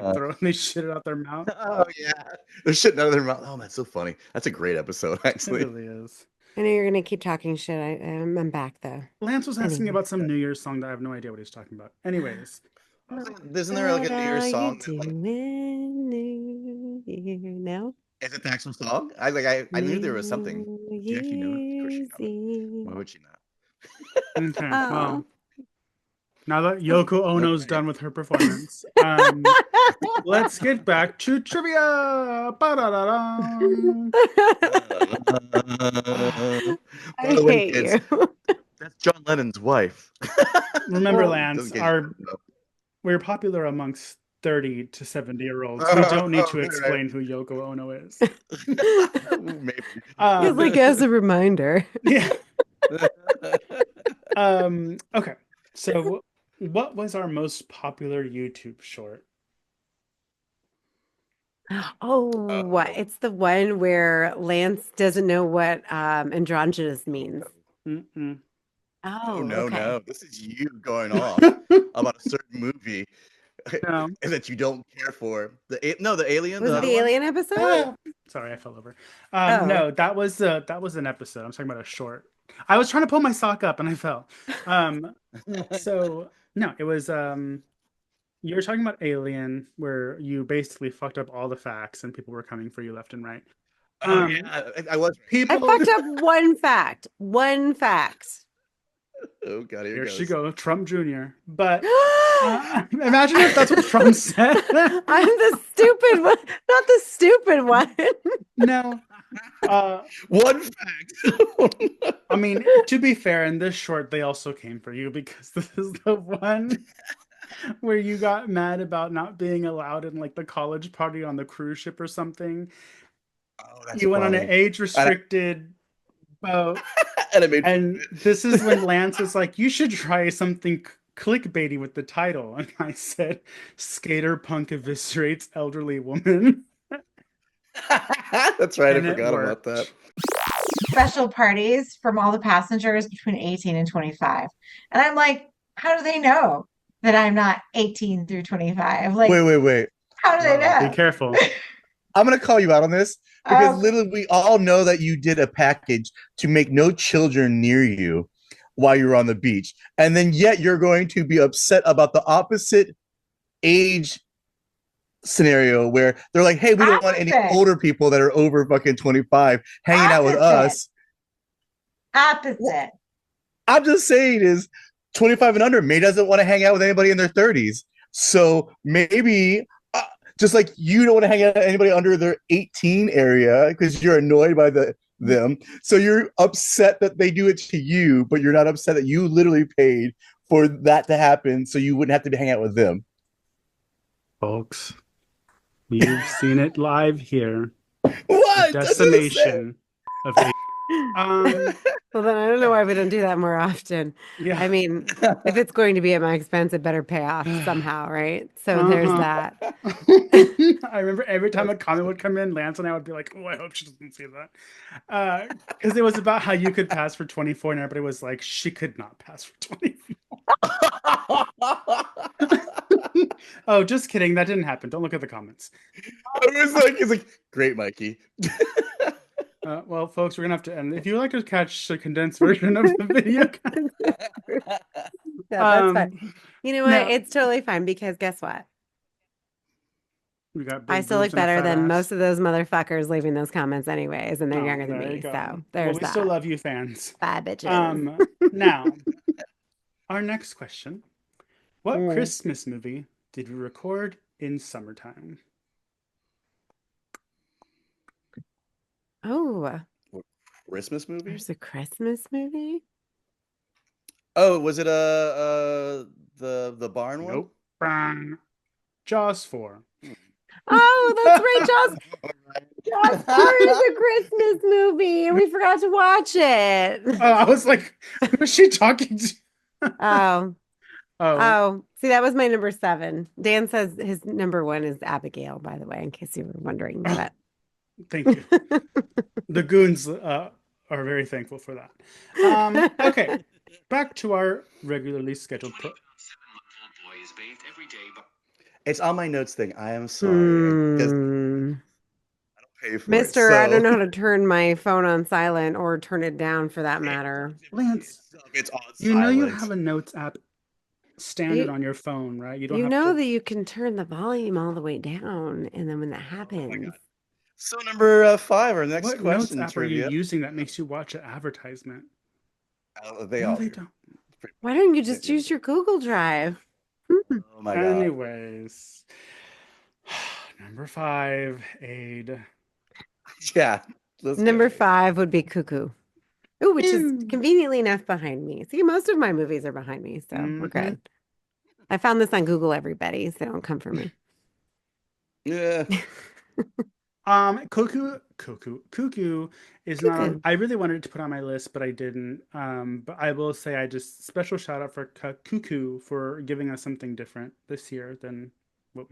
[SPEAKER 1] they shit it out their mouth.
[SPEAKER 3] Oh yeah, they're shitting out of their mouth. Oh, that's so funny. That's a great episode,
[SPEAKER 1] It
[SPEAKER 3] actually.
[SPEAKER 1] really is.
[SPEAKER 2] I know you're gonna keep talking shit. I'm back though.
[SPEAKER 1] Lance was asking
[SPEAKER 2] Anyway.
[SPEAKER 1] about some New Year's song that I have no idea what he's talking about. Anyways,
[SPEAKER 3] Isn't there like a New Year's song?
[SPEAKER 2] What are you doing New Year now?
[SPEAKER 3] Is it the actual song? I knew there was something. Do you actually know it? Of course you know it. Why would she not?
[SPEAKER 1] okay.
[SPEAKER 2] Oh.
[SPEAKER 1] Well, now that Yoko Ono's done with her performance, let's get back to trivia. Ba-da-da-dum.
[SPEAKER 2] I hate you.
[SPEAKER 3] That's John Lennon's wife.
[SPEAKER 1] Remember,
[SPEAKER 2] Well,
[SPEAKER 1] Lance, we're popular amongst 30 to 70-year-olds. We don't need to explain who Yoko Ono is.
[SPEAKER 3] Maybe.
[SPEAKER 2] It's like as a reminder.
[SPEAKER 1] Yeah. Okay. So, what was our most popular YouTube short?
[SPEAKER 2] Oh, it's the one where Lance doesn't know what androgynous means.
[SPEAKER 1] Mm-mm.
[SPEAKER 2] Oh,
[SPEAKER 3] no,
[SPEAKER 2] okay.
[SPEAKER 3] no. This is you going off about a certain movie
[SPEAKER 1] No.
[SPEAKER 3] that you don't care for. The Alien.
[SPEAKER 2] Was it the Alien episode?
[SPEAKER 1] Sorry, I fell over.
[SPEAKER 2] Oh.
[SPEAKER 1] No, that was an episode. I'm talking about a short. I was trying to pull my sock up and I fell. So no, it was you were talking about Alien, where you basically fucked up all the facts and people were coming for you left and right.
[SPEAKER 3] Yeah, I was.
[SPEAKER 2] I fucked up one fact. One fact.
[SPEAKER 3] Oh God,
[SPEAKER 1] Here she goes, Trump Jr. But imagine if that's what Trump said.
[SPEAKER 2] I'm the stupid one, not the stupid one.
[SPEAKER 1] No.
[SPEAKER 3] One fact.
[SPEAKER 1] I mean, to be fair, in this short, they also came for you because this is the one where you got mad about not being allowed in like the college party on the cruise ship or something.
[SPEAKER 3] Oh, that's
[SPEAKER 1] you went
[SPEAKER 3] funny.
[SPEAKER 1] on an age-restricted boat.
[SPEAKER 3] and
[SPEAKER 1] this is when Lance was like, you should try something clickbaity with the title. And I said, Skater Punk Eviscerates Elderly Woman.
[SPEAKER 3] That's right.
[SPEAKER 1] And
[SPEAKER 3] I
[SPEAKER 1] it
[SPEAKER 3] forgot about
[SPEAKER 1] worked.
[SPEAKER 3] that.
[SPEAKER 4] Special parties from all the passengers between 18 and 25. And I'm like, how do they know that I'm not 18 through 25? Like,
[SPEAKER 3] Wait.
[SPEAKER 4] how do they know?
[SPEAKER 1] Be careful.
[SPEAKER 3] I'm gonna call you out on this because literally we all know that you did a package to make no children near you while you were on the beach, and then yet you're going to be upset about the opposite age scenario where they're like, hey, we don't want any older people that are over fucking 25 hanging out with us.
[SPEAKER 4] Opposite.
[SPEAKER 3] I'm just saying is 25 and under. May doesn't want to hang out with anybody in their 30s. So maybe just like you don't want to hang out with anybody under their 18 area because you're annoyed by them. So you're upset that they do it to you, but you're not upset that you literally paid for that to happen so you wouldn't have to hang out with them.
[SPEAKER 1] Folks, you've seen it live here.
[SPEAKER 3] What?
[SPEAKER 1] The decimation of a
[SPEAKER 2] Well, then I don't know why we don't do that more often.
[SPEAKER 1] yeah.
[SPEAKER 2] I mean, if it's going to be at my expense, it better pay off somehow, right? So there's that.
[SPEAKER 1] I remember every time a comment would come in, Lance and I would be like, "Oh, I hope she doesn't see that," because it was about how you could pass for 24, and everybody was like, "She could not pass for 24." Oh, just kidding. That didn't happen. Don't look at the comments.
[SPEAKER 3] It's like, great, Mikey.
[SPEAKER 1] Well, folks, we're gonna have to end. If you would like to catch a condensed version of the video,
[SPEAKER 2] that's fine. You know what?
[SPEAKER 1] now-
[SPEAKER 2] It's totally fine because guess what?
[SPEAKER 1] we got
[SPEAKER 2] I
[SPEAKER 1] big
[SPEAKER 2] still look
[SPEAKER 1] boobs and a
[SPEAKER 2] better
[SPEAKER 1] fat
[SPEAKER 2] than
[SPEAKER 1] ass.
[SPEAKER 2] most of those motherfuckers leaving those comments anyways, and they're
[SPEAKER 1] Oh,
[SPEAKER 2] younger than
[SPEAKER 1] there you
[SPEAKER 2] me.
[SPEAKER 1] go.
[SPEAKER 2] So
[SPEAKER 1] Well,
[SPEAKER 2] there's
[SPEAKER 1] we
[SPEAKER 2] that.
[SPEAKER 1] still love you, fans.
[SPEAKER 2] Bye, bitches.
[SPEAKER 1] Now, our next question: what
[SPEAKER 2] Mm.
[SPEAKER 1] Christmas movie did we record in summertime?
[SPEAKER 2] Oh,
[SPEAKER 3] Christmas movie?
[SPEAKER 2] there's a Christmas movie?
[SPEAKER 3] Oh, was it the barn one?
[SPEAKER 1] Nope. Bang. Jaws 4.
[SPEAKER 2] Oh, that's right, Jaws 4 is a Christmas movie, and we forgot to watch it.
[SPEAKER 1] Oh, I was like, who is she talking to?
[SPEAKER 2] Oh,
[SPEAKER 1] Oh,
[SPEAKER 2] see, that was my number 7. Dan says his number 1 is Abigail, by the way, in case you were wondering. But
[SPEAKER 1] thank you. The goons are very thankful for that. Okay, back to our regularly scheduled.
[SPEAKER 3] It's on my notes thing. I am sorry. Because I don't pay for
[SPEAKER 2] Mister,
[SPEAKER 3] it.
[SPEAKER 2] I don't know
[SPEAKER 3] So
[SPEAKER 2] how to turn my phone on silent or turn it down for that matter.
[SPEAKER 1] Lance,
[SPEAKER 3] it's on
[SPEAKER 1] you know you
[SPEAKER 3] silent.
[SPEAKER 1] have a notes app standard
[SPEAKER 2] You-
[SPEAKER 1] on your phone, right? You don't
[SPEAKER 2] You
[SPEAKER 1] have
[SPEAKER 2] know
[SPEAKER 1] to.
[SPEAKER 2] that you can turn the volume all the way down, and then when that happens,
[SPEAKER 3] So number 5, our next
[SPEAKER 1] What notes
[SPEAKER 3] question
[SPEAKER 1] app are you
[SPEAKER 3] trivia.
[SPEAKER 1] using that makes you watch an advertisement?
[SPEAKER 3] They
[SPEAKER 1] No,
[SPEAKER 3] all
[SPEAKER 1] they
[SPEAKER 3] do.
[SPEAKER 1] don't.
[SPEAKER 2] why don't you just use your Google Drive?
[SPEAKER 3] Oh my god.
[SPEAKER 1] Anyways, number 5, Aid.
[SPEAKER 3] Yeah. let's go.
[SPEAKER 2] Number 5 would be Cuckoo. Ooh, which is
[SPEAKER 1] Mm.
[SPEAKER 2] conveniently enough behind me. See, most of my movies are behind me, so we're
[SPEAKER 1] Mhm.
[SPEAKER 2] good. I found this on Google, everybody, so don't come for me.
[SPEAKER 3] Yeah.
[SPEAKER 1] Cuckoo is not on.
[SPEAKER 2] Cuckoo.
[SPEAKER 1] I really wanted to put on my list, but I didn't. But I will say I just special shout out for Cuckoo for giving us something different this year than what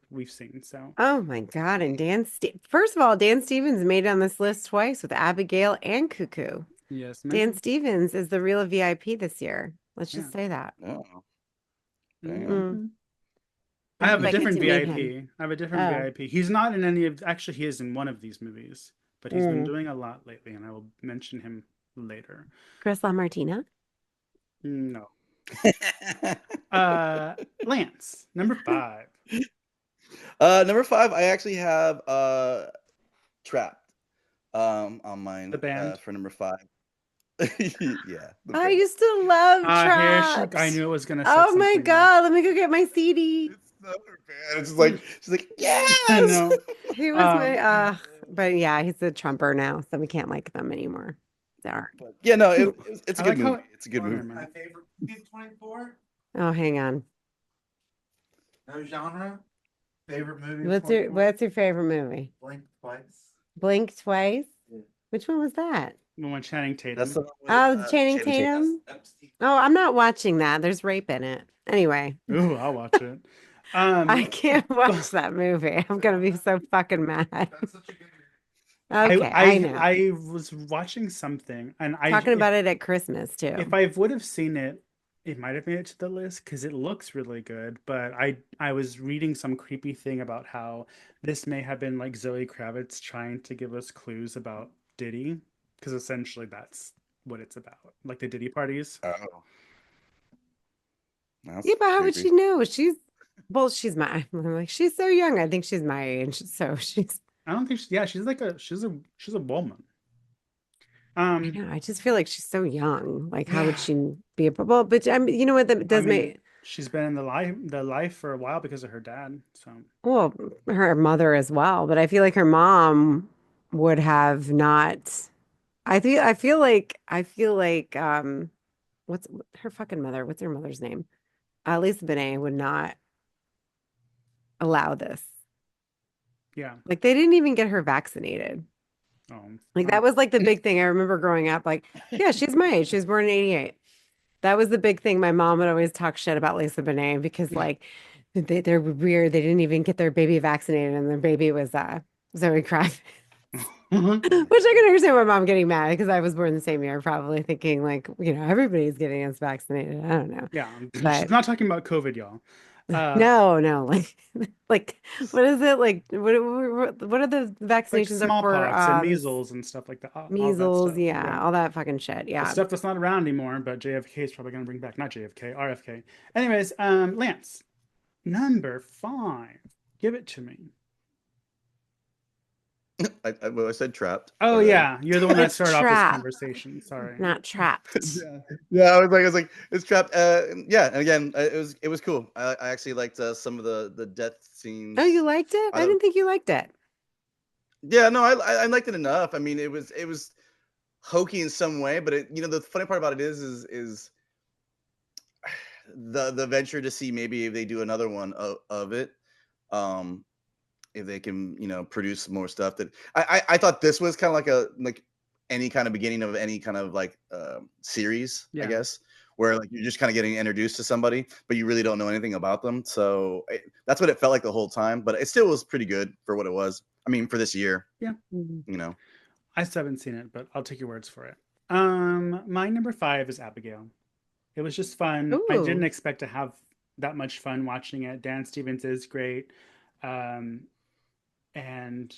[SPEAKER 1] we've seen. So
[SPEAKER 2] Oh my God. And first of all, Dan Stevens made it on this list twice with Abigail and Cuckoo.
[SPEAKER 1] yes,
[SPEAKER 2] Dan
[SPEAKER 1] ma'am.
[SPEAKER 2] Stevens is the real VIP this year. Let's just
[SPEAKER 1] Yeah.
[SPEAKER 2] say that.
[SPEAKER 3] Oh. Damn.
[SPEAKER 1] Mhm. I have a
[SPEAKER 2] But
[SPEAKER 1] different
[SPEAKER 2] to meet
[SPEAKER 1] VIP.
[SPEAKER 2] him.
[SPEAKER 1] I have a different
[SPEAKER 2] Oh.
[SPEAKER 1] VIP. He's not in any of. Actually, he is in one of these movies, but he's been
[SPEAKER 2] Mm.
[SPEAKER 1] doing a lot lately, and I will mention him later.
[SPEAKER 2] Chris LaMartina.
[SPEAKER 1] No. Lance, number 5.
[SPEAKER 3] Number 5, I actually have Trapped on mine.
[SPEAKER 1] The band?
[SPEAKER 3] For number 5. Yeah. the
[SPEAKER 2] I
[SPEAKER 3] band.
[SPEAKER 2] used to love
[SPEAKER 1] Here
[SPEAKER 2] Trapped.
[SPEAKER 1] I knew it was gonna. Set
[SPEAKER 2] Oh my
[SPEAKER 1] something off.
[SPEAKER 2] God. Let me go get my CD.
[SPEAKER 3] It's so bad. It's just like she's like, yes.
[SPEAKER 1] I know.
[SPEAKER 2] He was my but yeah, he's a Trumper now, so we can't like them anymore. Sorry.
[SPEAKER 3] Yeah, no, it's a
[SPEAKER 1] I
[SPEAKER 3] good
[SPEAKER 1] like how-
[SPEAKER 3] movie. It's a good
[SPEAKER 1] Oh,
[SPEAKER 3] movie.
[SPEAKER 1] never mind.
[SPEAKER 5] favorite movie of 24?
[SPEAKER 2] Oh, hang on.
[SPEAKER 5] No genre? Favorite movie of
[SPEAKER 2] What's
[SPEAKER 5] 24?
[SPEAKER 2] your favorite movie?
[SPEAKER 5] Blink Twice.
[SPEAKER 2] Blink Twice?
[SPEAKER 5] Yeah.
[SPEAKER 2] Which one was that?
[SPEAKER 1] The one Channing Tatum.
[SPEAKER 3] That's the one with,
[SPEAKER 2] Oh, Channing Tatum?
[SPEAKER 5] Epstein.
[SPEAKER 2] Oh, I'm not watching that. There's rape in it. Anyway,
[SPEAKER 1] Ooh, I'll watch it.
[SPEAKER 2] I can't watch that movie. I'm gonna be so fucking mad.
[SPEAKER 5] That's such a good movie.
[SPEAKER 2] Okay, I know.
[SPEAKER 1] I was watching something, and
[SPEAKER 2] Talking about it at Christmas too.
[SPEAKER 1] If I would have seen it, it might have made it to the list because it looks really good. But I was reading some creepy thing about how this may have been like Zoe Kravitz trying to give us clues about Diddy, because essentially that's what it's about, like the Diddy parties.
[SPEAKER 3] Oh. That's
[SPEAKER 2] Yeah, but how would
[SPEAKER 3] creepy.
[SPEAKER 2] she know? She's my I'm like, she's so young. I think she's my age. So she's
[SPEAKER 1] I don't think she's like she's a woman.
[SPEAKER 2] I
[SPEAKER 1] Um,
[SPEAKER 2] know. I just feel like she's so young. Like, how would she be a well? But I mean, you know what? That
[SPEAKER 1] I
[SPEAKER 2] does
[SPEAKER 1] mean,
[SPEAKER 2] make
[SPEAKER 1] she's been in the life for a while because of her dad. So
[SPEAKER 2] well, her mother as well. But I feel like her mom would have not. I feel like what's her fucking mother? What's her mother's name? Lisa Bonet would not allow this.
[SPEAKER 1] yeah.
[SPEAKER 2] Like, they didn't even get her vaccinated. Like,
[SPEAKER 1] Well,
[SPEAKER 2] that was like the big thing. I remember growing up, like, yeah, she's my age. She was born in 88. That was the big thing. My mom would always talk shit about Lisa Bonet because, like, they're weird. They didn't even get their baby vaccinated, and their baby was Zoe Kravitz. Which I can understand my mom getting mad because I was born the same year, probably thinking like, everybody's getting us vaccinated. I don't know.
[SPEAKER 1] yeah. She's
[SPEAKER 2] But
[SPEAKER 1] not talking about COVID, y'all.
[SPEAKER 2] no, no, like like what is it? Like what are the
[SPEAKER 1] Like
[SPEAKER 2] vaccinations are for?
[SPEAKER 1] smallpox and measles and stuff like that. All that
[SPEAKER 2] Measles,
[SPEAKER 1] stuff. Yeah.
[SPEAKER 2] yeah, all that fucking shit.
[SPEAKER 1] The
[SPEAKER 2] Yeah.
[SPEAKER 1] stuff that's not around anymore, but JFK is probably going to bring back, not JFK, RFK. Anyways, Lance, number 5. Give it to me.
[SPEAKER 3] Well, I said trapped
[SPEAKER 1] Oh
[SPEAKER 3] already.
[SPEAKER 1] yeah, you're the one that
[SPEAKER 2] It's
[SPEAKER 1] started off this
[SPEAKER 2] trapped,
[SPEAKER 1] conversation. Sorry.
[SPEAKER 2] not trapped.
[SPEAKER 3] Yeah, yeah. I was like, it's trapped. Yeah, and again, it was cool. I actually liked some of the death
[SPEAKER 2] Oh, you
[SPEAKER 3] scenes.
[SPEAKER 2] liked it?
[SPEAKER 3] I
[SPEAKER 2] I
[SPEAKER 3] don't.
[SPEAKER 2] didn't think you liked it.
[SPEAKER 3] Yeah, no, I liked it enough. I mean, it was hokey in some way, but the funny part about it is the venture to see maybe if they do another one of it. Um, if they can produce more stuff that I thought this was kind of like any kind of beginning of any kind of like series, I
[SPEAKER 1] Yeah.
[SPEAKER 3] guess, where like you're just kind of getting introduced to somebody but you really don't know anything about them. So that's what it felt like the whole time, but it still was pretty good for what it was. I mean, for this year.
[SPEAKER 1] Yeah.
[SPEAKER 2] Mhm.
[SPEAKER 1] I still haven't seen it, but I'll take your words for it. My number 5 is Abigail. It was just fun. I didn't
[SPEAKER 2] Ooh.
[SPEAKER 1] expect to have that much fun watching it. Dan Stevens is great. Um, and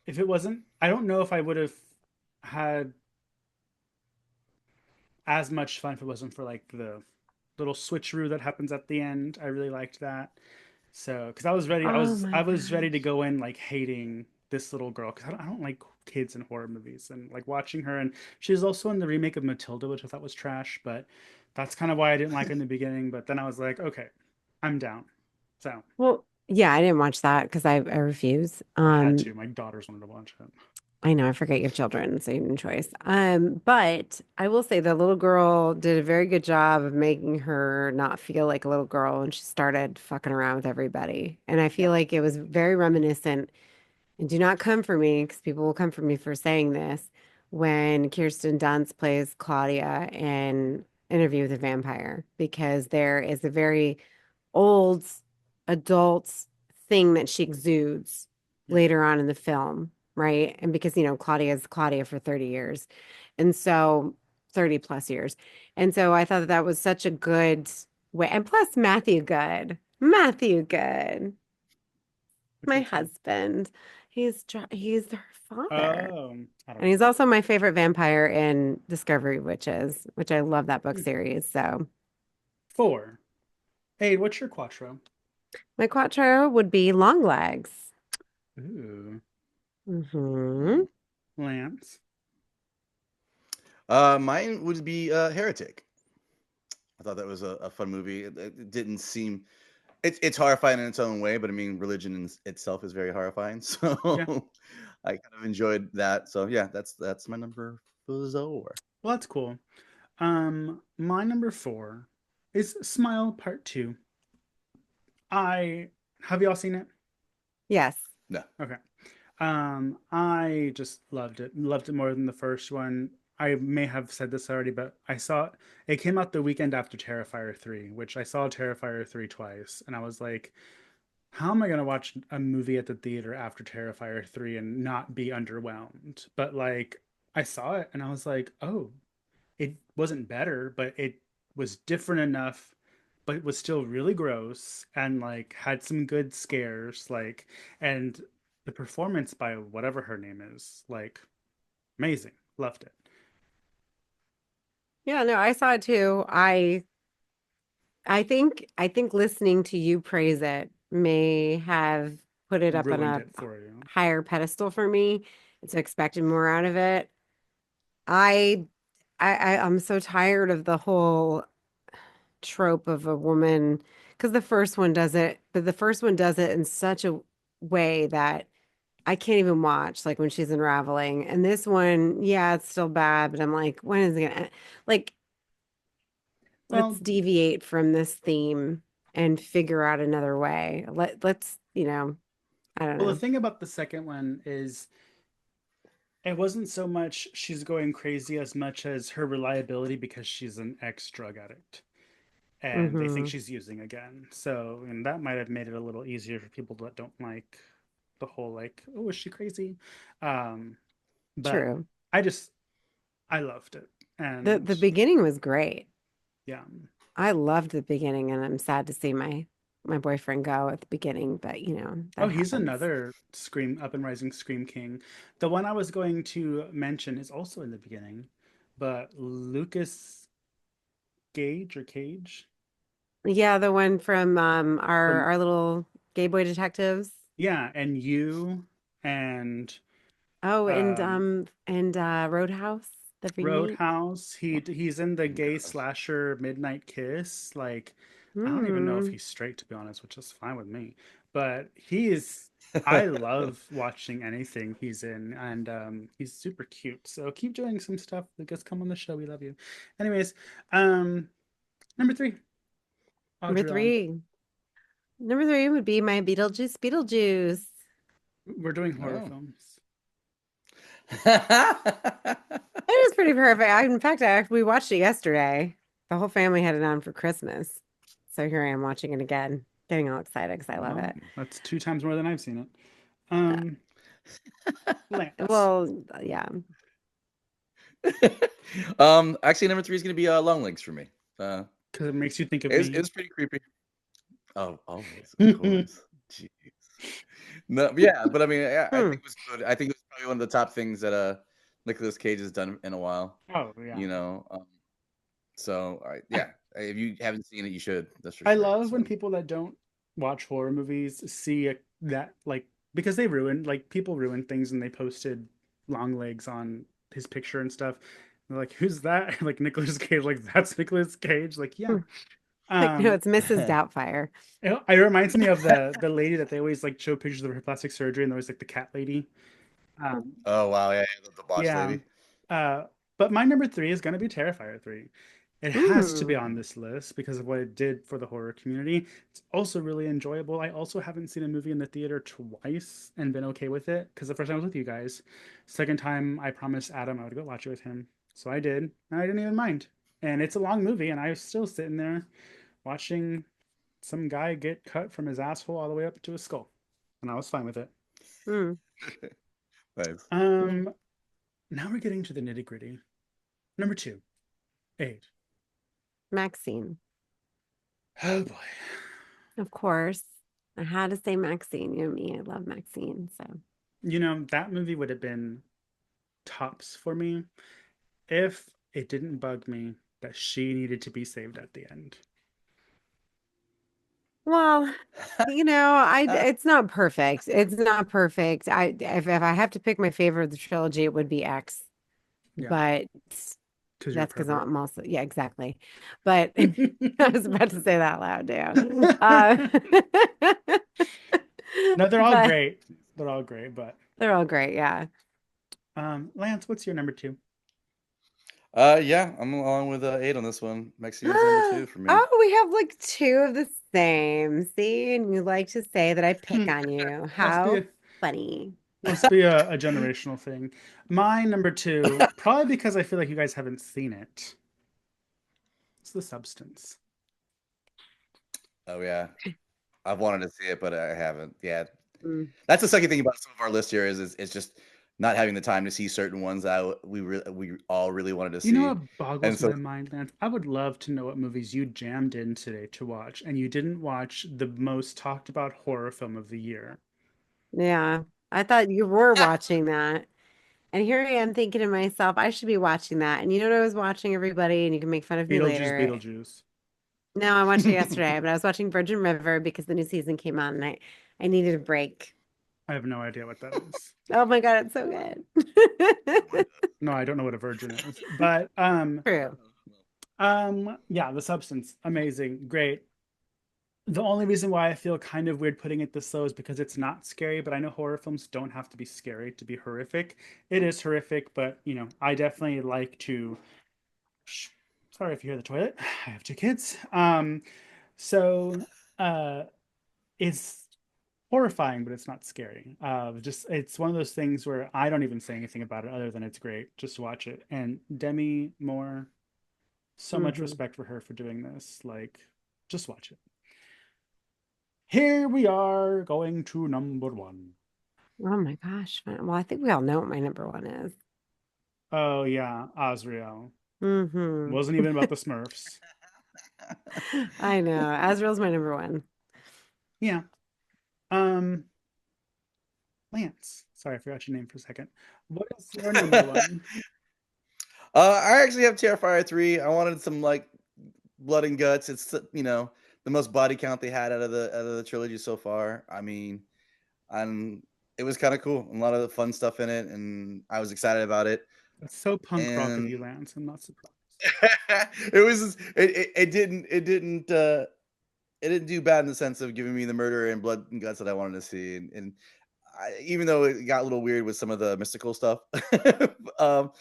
[SPEAKER 1] if it wasn't, I don't know if I would have had as much fun if it wasn't for like the little switcheroo that happens at the end. I really liked that. So, because I was ready, I
[SPEAKER 2] Oh
[SPEAKER 1] was
[SPEAKER 2] my
[SPEAKER 1] I was ready to
[SPEAKER 2] gosh.
[SPEAKER 1] go in like hating this little girl because I don't like kids in horror movies and like watching her. And she was also in the remake of Matilda, which I thought was trash, but that's kind of why I didn't like her in the beginning. But then I was like, okay, I'm down. So
[SPEAKER 2] Well, yeah, I didn't watch that because I refuse.
[SPEAKER 1] I had to. My daughters wanted to watch it.
[SPEAKER 2] I know, I forget you have children, so you have no choice. But I will say the little girl did a very good job of making her not feel like a little girl when she started fucking around with everybody. And I
[SPEAKER 1] Yeah.
[SPEAKER 2] feel like it was very reminiscent. And do not come for me because people will come for me for saying this. When Kirsten Dunst plays Claudia in Interview with a Vampire, because there is a very old adult thing that she exudes
[SPEAKER 1] Yeah.
[SPEAKER 2] later on in the film, right? And because, Claudia is Claudia for 30 years. And so 30 plus years. And so I thought that that was such a good way. And plus Matthew Good,
[SPEAKER 1] Which
[SPEAKER 2] my
[SPEAKER 1] one's that?
[SPEAKER 2] husband, he's her father.
[SPEAKER 1] Oh, I don't
[SPEAKER 2] And he's
[SPEAKER 1] know.
[SPEAKER 2] also my favorite vampire in Discovery Witches, which I love that book
[SPEAKER 1] Hmm.
[SPEAKER 2] series. So
[SPEAKER 1] 4. Hey, what's your quattro?
[SPEAKER 2] my quattro would be Longlegs.
[SPEAKER 1] Ooh,
[SPEAKER 2] Hmm.
[SPEAKER 1] Lance.
[SPEAKER 3] Mine would be Heretic. I thought that was a fun movie. It didn't seem it's horrifying in its own way, but I mean, religion in itself is very horrifying. So
[SPEAKER 1] Yeah.
[SPEAKER 3] I kind of enjoyed that. So yeah, that's my number 4.
[SPEAKER 1] Well, that's cool. My number 4 is Smile Part 2. I have y'all seen it?
[SPEAKER 2] Yes.
[SPEAKER 3] No.
[SPEAKER 1] Okay. I just loved it. Loved it more than the first one. I may have said this already, but I saw it came out the weekend after Terrifier 3, which I saw Terrifier 3 twice, and I was like, how am I gonna watch a movie at the theater after Terrifier 3 and not be underwhelmed? But like I saw it and I was like, oh, it wasn't better, but it was different enough, but it was still really gross and like had some good scares, like, and the performance by whatever her name is, like, amazing. Loved it.
[SPEAKER 2] Yeah, no, I saw it too. I think listening to you praise it may have put it up on
[SPEAKER 1] Ruined
[SPEAKER 2] a
[SPEAKER 1] it for you.
[SPEAKER 2] higher pedestal for me. And so expected more out of it. I I'm so tired of the whole trope of a woman because the first one does it, but the first one does it in such a way that I can't even watch, like when she's unraveling. And this one, yeah, it's still bad, but I'm like, when is it gonna end? Like, let's
[SPEAKER 1] Well,
[SPEAKER 2] deviate from this theme and figure out another way. Let's, I don't
[SPEAKER 1] well, the
[SPEAKER 2] know.
[SPEAKER 1] thing about the second one is it wasn't so much she's going crazy as much as her reliability because she's an ex-drug addict and they think
[SPEAKER 2] Hmm.
[SPEAKER 1] she's using again. So, and that might have made it a little easier for people that don't like the whole like, oh, is she crazy? Um, but
[SPEAKER 2] True.
[SPEAKER 1] I just I loved it.
[SPEAKER 2] The
[SPEAKER 1] And
[SPEAKER 2] beginning was great.
[SPEAKER 1] yeah.
[SPEAKER 2] I loved the beginning, and I'm sad to see my boyfriend go at the beginning, but
[SPEAKER 1] Oh,
[SPEAKER 2] that
[SPEAKER 1] he's
[SPEAKER 2] happens.
[SPEAKER 1] another Scream up and rising Scream King. The one I was going to mention is also in the beginning, but Lucas Gage or Cage
[SPEAKER 2] Yeah, the one from our
[SPEAKER 1] from
[SPEAKER 2] our little gay boy detectives.
[SPEAKER 1] yeah, and you and
[SPEAKER 2] Oh,
[SPEAKER 1] um
[SPEAKER 2] and Roadhouse, the remake.
[SPEAKER 1] Roadhouse. He's in the
[SPEAKER 3] Oh,
[SPEAKER 1] gay
[SPEAKER 3] gosh.
[SPEAKER 1] slasher Midnight Kiss. Like I don't even know if
[SPEAKER 2] Hmm.
[SPEAKER 1] he's straight to be honest, which is fine with me. But he is I love watching anything he's in and he's super cute. So keep doing some stuff. Lucas, come on the show. We love you. Anyways, um number 3,
[SPEAKER 2] Number
[SPEAKER 1] Audrey.
[SPEAKER 2] three. Number three would be my Beetlejuice, Beetlejuice.
[SPEAKER 1] We're doing horror
[SPEAKER 3] Oh.
[SPEAKER 1] films.
[SPEAKER 2] It is pretty perfect. In fact, we watched it yesterday. The whole family had it on for Christmas. So here I am watching it again, getting all excited because I love
[SPEAKER 1] Well,
[SPEAKER 2] it.
[SPEAKER 1] that's 2 times more than I've seen it. Um Lance,
[SPEAKER 2] Yeah.
[SPEAKER 3] Actually, number three is gonna be Long Legs for me. Uh,
[SPEAKER 1] because it makes you think of
[SPEAKER 3] it
[SPEAKER 1] me.
[SPEAKER 3] was pretty creepy. Oh, always, of course. Jeez. No, yeah, but I mean, yeah, I
[SPEAKER 2] Hmm.
[SPEAKER 3] think it was good. I think it was probably one of the top things that Nicolas Cage has done in a while.
[SPEAKER 1] Oh yeah.
[SPEAKER 3] You know, so yeah, if you haven't seen it, you should. That's for
[SPEAKER 1] I
[SPEAKER 3] sure.
[SPEAKER 1] love when
[SPEAKER 3] So
[SPEAKER 1] people that don't watch horror movies see that like because they ruined like people ruin things and they posted long legs on his picture and stuff. They're like, "Who's that?" Like Nicolas Cage. Like that's Nicolas Cage. Like yeah.
[SPEAKER 2] Hmm. Like, no,
[SPEAKER 1] Um,
[SPEAKER 2] it's Mrs. Doubtfire.
[SPEAKER 1] it reminds me of the lady that they always like show pictures of her plastic surgery and there was like the cat lady. Um,
[SPEAKER 3] oh wow, yeah, the boss
[SPEAKER 1] Yeah.
[SPEAKER 3] lady.
[SPEAKER 1] Uh, but my number 3 is going to be Terrifier 3. It has to be on
[SPEAKER 2] Hmm.
[SPEAKER 1] this list because of what it did for the horror community. It's also really enjoyable. I also haven't seen a movie in the theater twice and been okay with it because the first time I was with you guys. Second time, I promised Adam I would go watch it with him. So I did, and I didn't even mind. And it's a long movie, and I was still sitting there watching some guy get cut from his asshole all the way up to his skull. And I was fine with it.
[SPEAKER 2] Hmm.
[SPEAKER 3] Nice.
[SPEAKER 1] Um, Now we're getting to the nitty gritty. Number 2, 8.
[SPEAKER 2] Maxine.
[SPEAKER 1] Oh boy.
[SPEAKER 2] Of course. I had to say Maxine. You know me. I love Maxine. So,
[SPEAKER 1] That movie would have been tops for me if it didn't bug me that she needed to be saved at the end.
[SPEAKER 2] well, it's not perfect. It's not perfect. If I have to pick my favorite of the trilogy, it would be X.
[SPEAKER 1] Yeah,
[SPEAKER 2] But
[SPEAKER 1] because you're a
[SPEAKER 2] that's because
[SPEAKER 1] pervert.
[SPEAKER 2] I'm also, yeah, exactly. But I was about to say that loud too.
[SPEAKER 1] No, they're all
[SPEAKER 2] But
[SPEAKER 1] great. They're all great, but
[SPEAKER 2] they're all great. Yeah.
[SPEAKER 1] Lance, what's your number 2?
[SPEAKER 3] Yeah, I'm along with 8 on this one. Maxine is number 2 for me.
[SPEAKER 2] Oh, we have like two of the same. See, and you like to say that I pick on you.
[SPEAKER 1] Must be
[SPEAKER 2] How
[SPEAKER 1] a
[SPEAKER 2] funny.
[SPEAKER 1] must be a generational thing. My number 2, probably because I feel like you guys haven't seen it. It's The Substance.
[SPEAKER 3] Oh yeah, I've wanted to see it, but I haven't. Yeah,
[SPEAKER 2] Mm.
[SPEAKER 3] that's the second thing about some of our list here is it's just not having the time to see certain ones that we all really wanted to
[SPEAKER 1] You know
[SPEAKER 3] see,
[SPEAKER 1] what
[SPEAKER 3] and
[SPEAKER 1] boggles
[SPEAKER 3] so
[SPEAKER 1] my mind, Lance? I would love to know what movies you jammed in today to watch, and you didn't watch the most talked about horror film of the year.
[SPEAKER 2] Yeah, I thought you were watching that. And here I am thinking to myself, I should be watching that. And you know what I was watching, everybody, and you can make fun of me
[SPEAKER 1] Beetlejuice,
[SPEAKER 2] later.
[SPEAKER 1] Beetlejuice.
[SPEAKER 2] No, I watched it yesterday, but I was watching Virgin River because the new season came on and I needed a break.
[SPEAKER 1] I have no idea what that is.
[SPEAKER 2] Oh my God, it's so good.
[SPEAKER 1] No, I don't know what a virgin is. But
[SPEAKER 2] True.
[SPEAKER 1] yeah, The Substance, amazing, great. The only reason why I feel kind of weird putting it this low is because it's not scary, but I know horror films don't have to be scary to be horrific. It is horrific, but I definitely like to. Sorry if you hear the toilet. I have two kids. So uh, it's horrifying, but it's not scary. Just it's one of those things where I don't even say anything about it other than it's great. Just watch it. And Demi Moore, so much
[SPEAKER 2] Mhm.
[SPEAKER 1] respect for her for doing this. Like, just watch it. Here we are going to number one.
[SPEAKER 2] Oh my gosh. Well, I think we all know what my number one is.
[SPEAKER 1] Oh yeah, Azrael.
[SPEAKER 2] Hmm
[SPEAKER 1] Wasn't even about the Smurfs.
[SPEAKER 2] I know. Azrael's my number one.
[SPEAKER 1] Yeah. Um, Lance. Sorry, I forgot your name for a second. What is your number one?
[SPEAKER 3] I actually have Terrifier 3. I wanted some like blood and guts. It's the most body count they had out of the trilogy so far. I mean, and it was kind of cool. A lot of fun stuff in it, and I was excited about it.
[SPEAKER 1] That's so punk rock of
[SPEAKER 3] And
[SPEAKER 1] you, Lance. I'm not surprised.
[SPEAKER 3] it didn't do bad in the sense of giving me the murder and blood and guts that I wanted to see, and even though it got a little weird with some of the mystical stuff. um,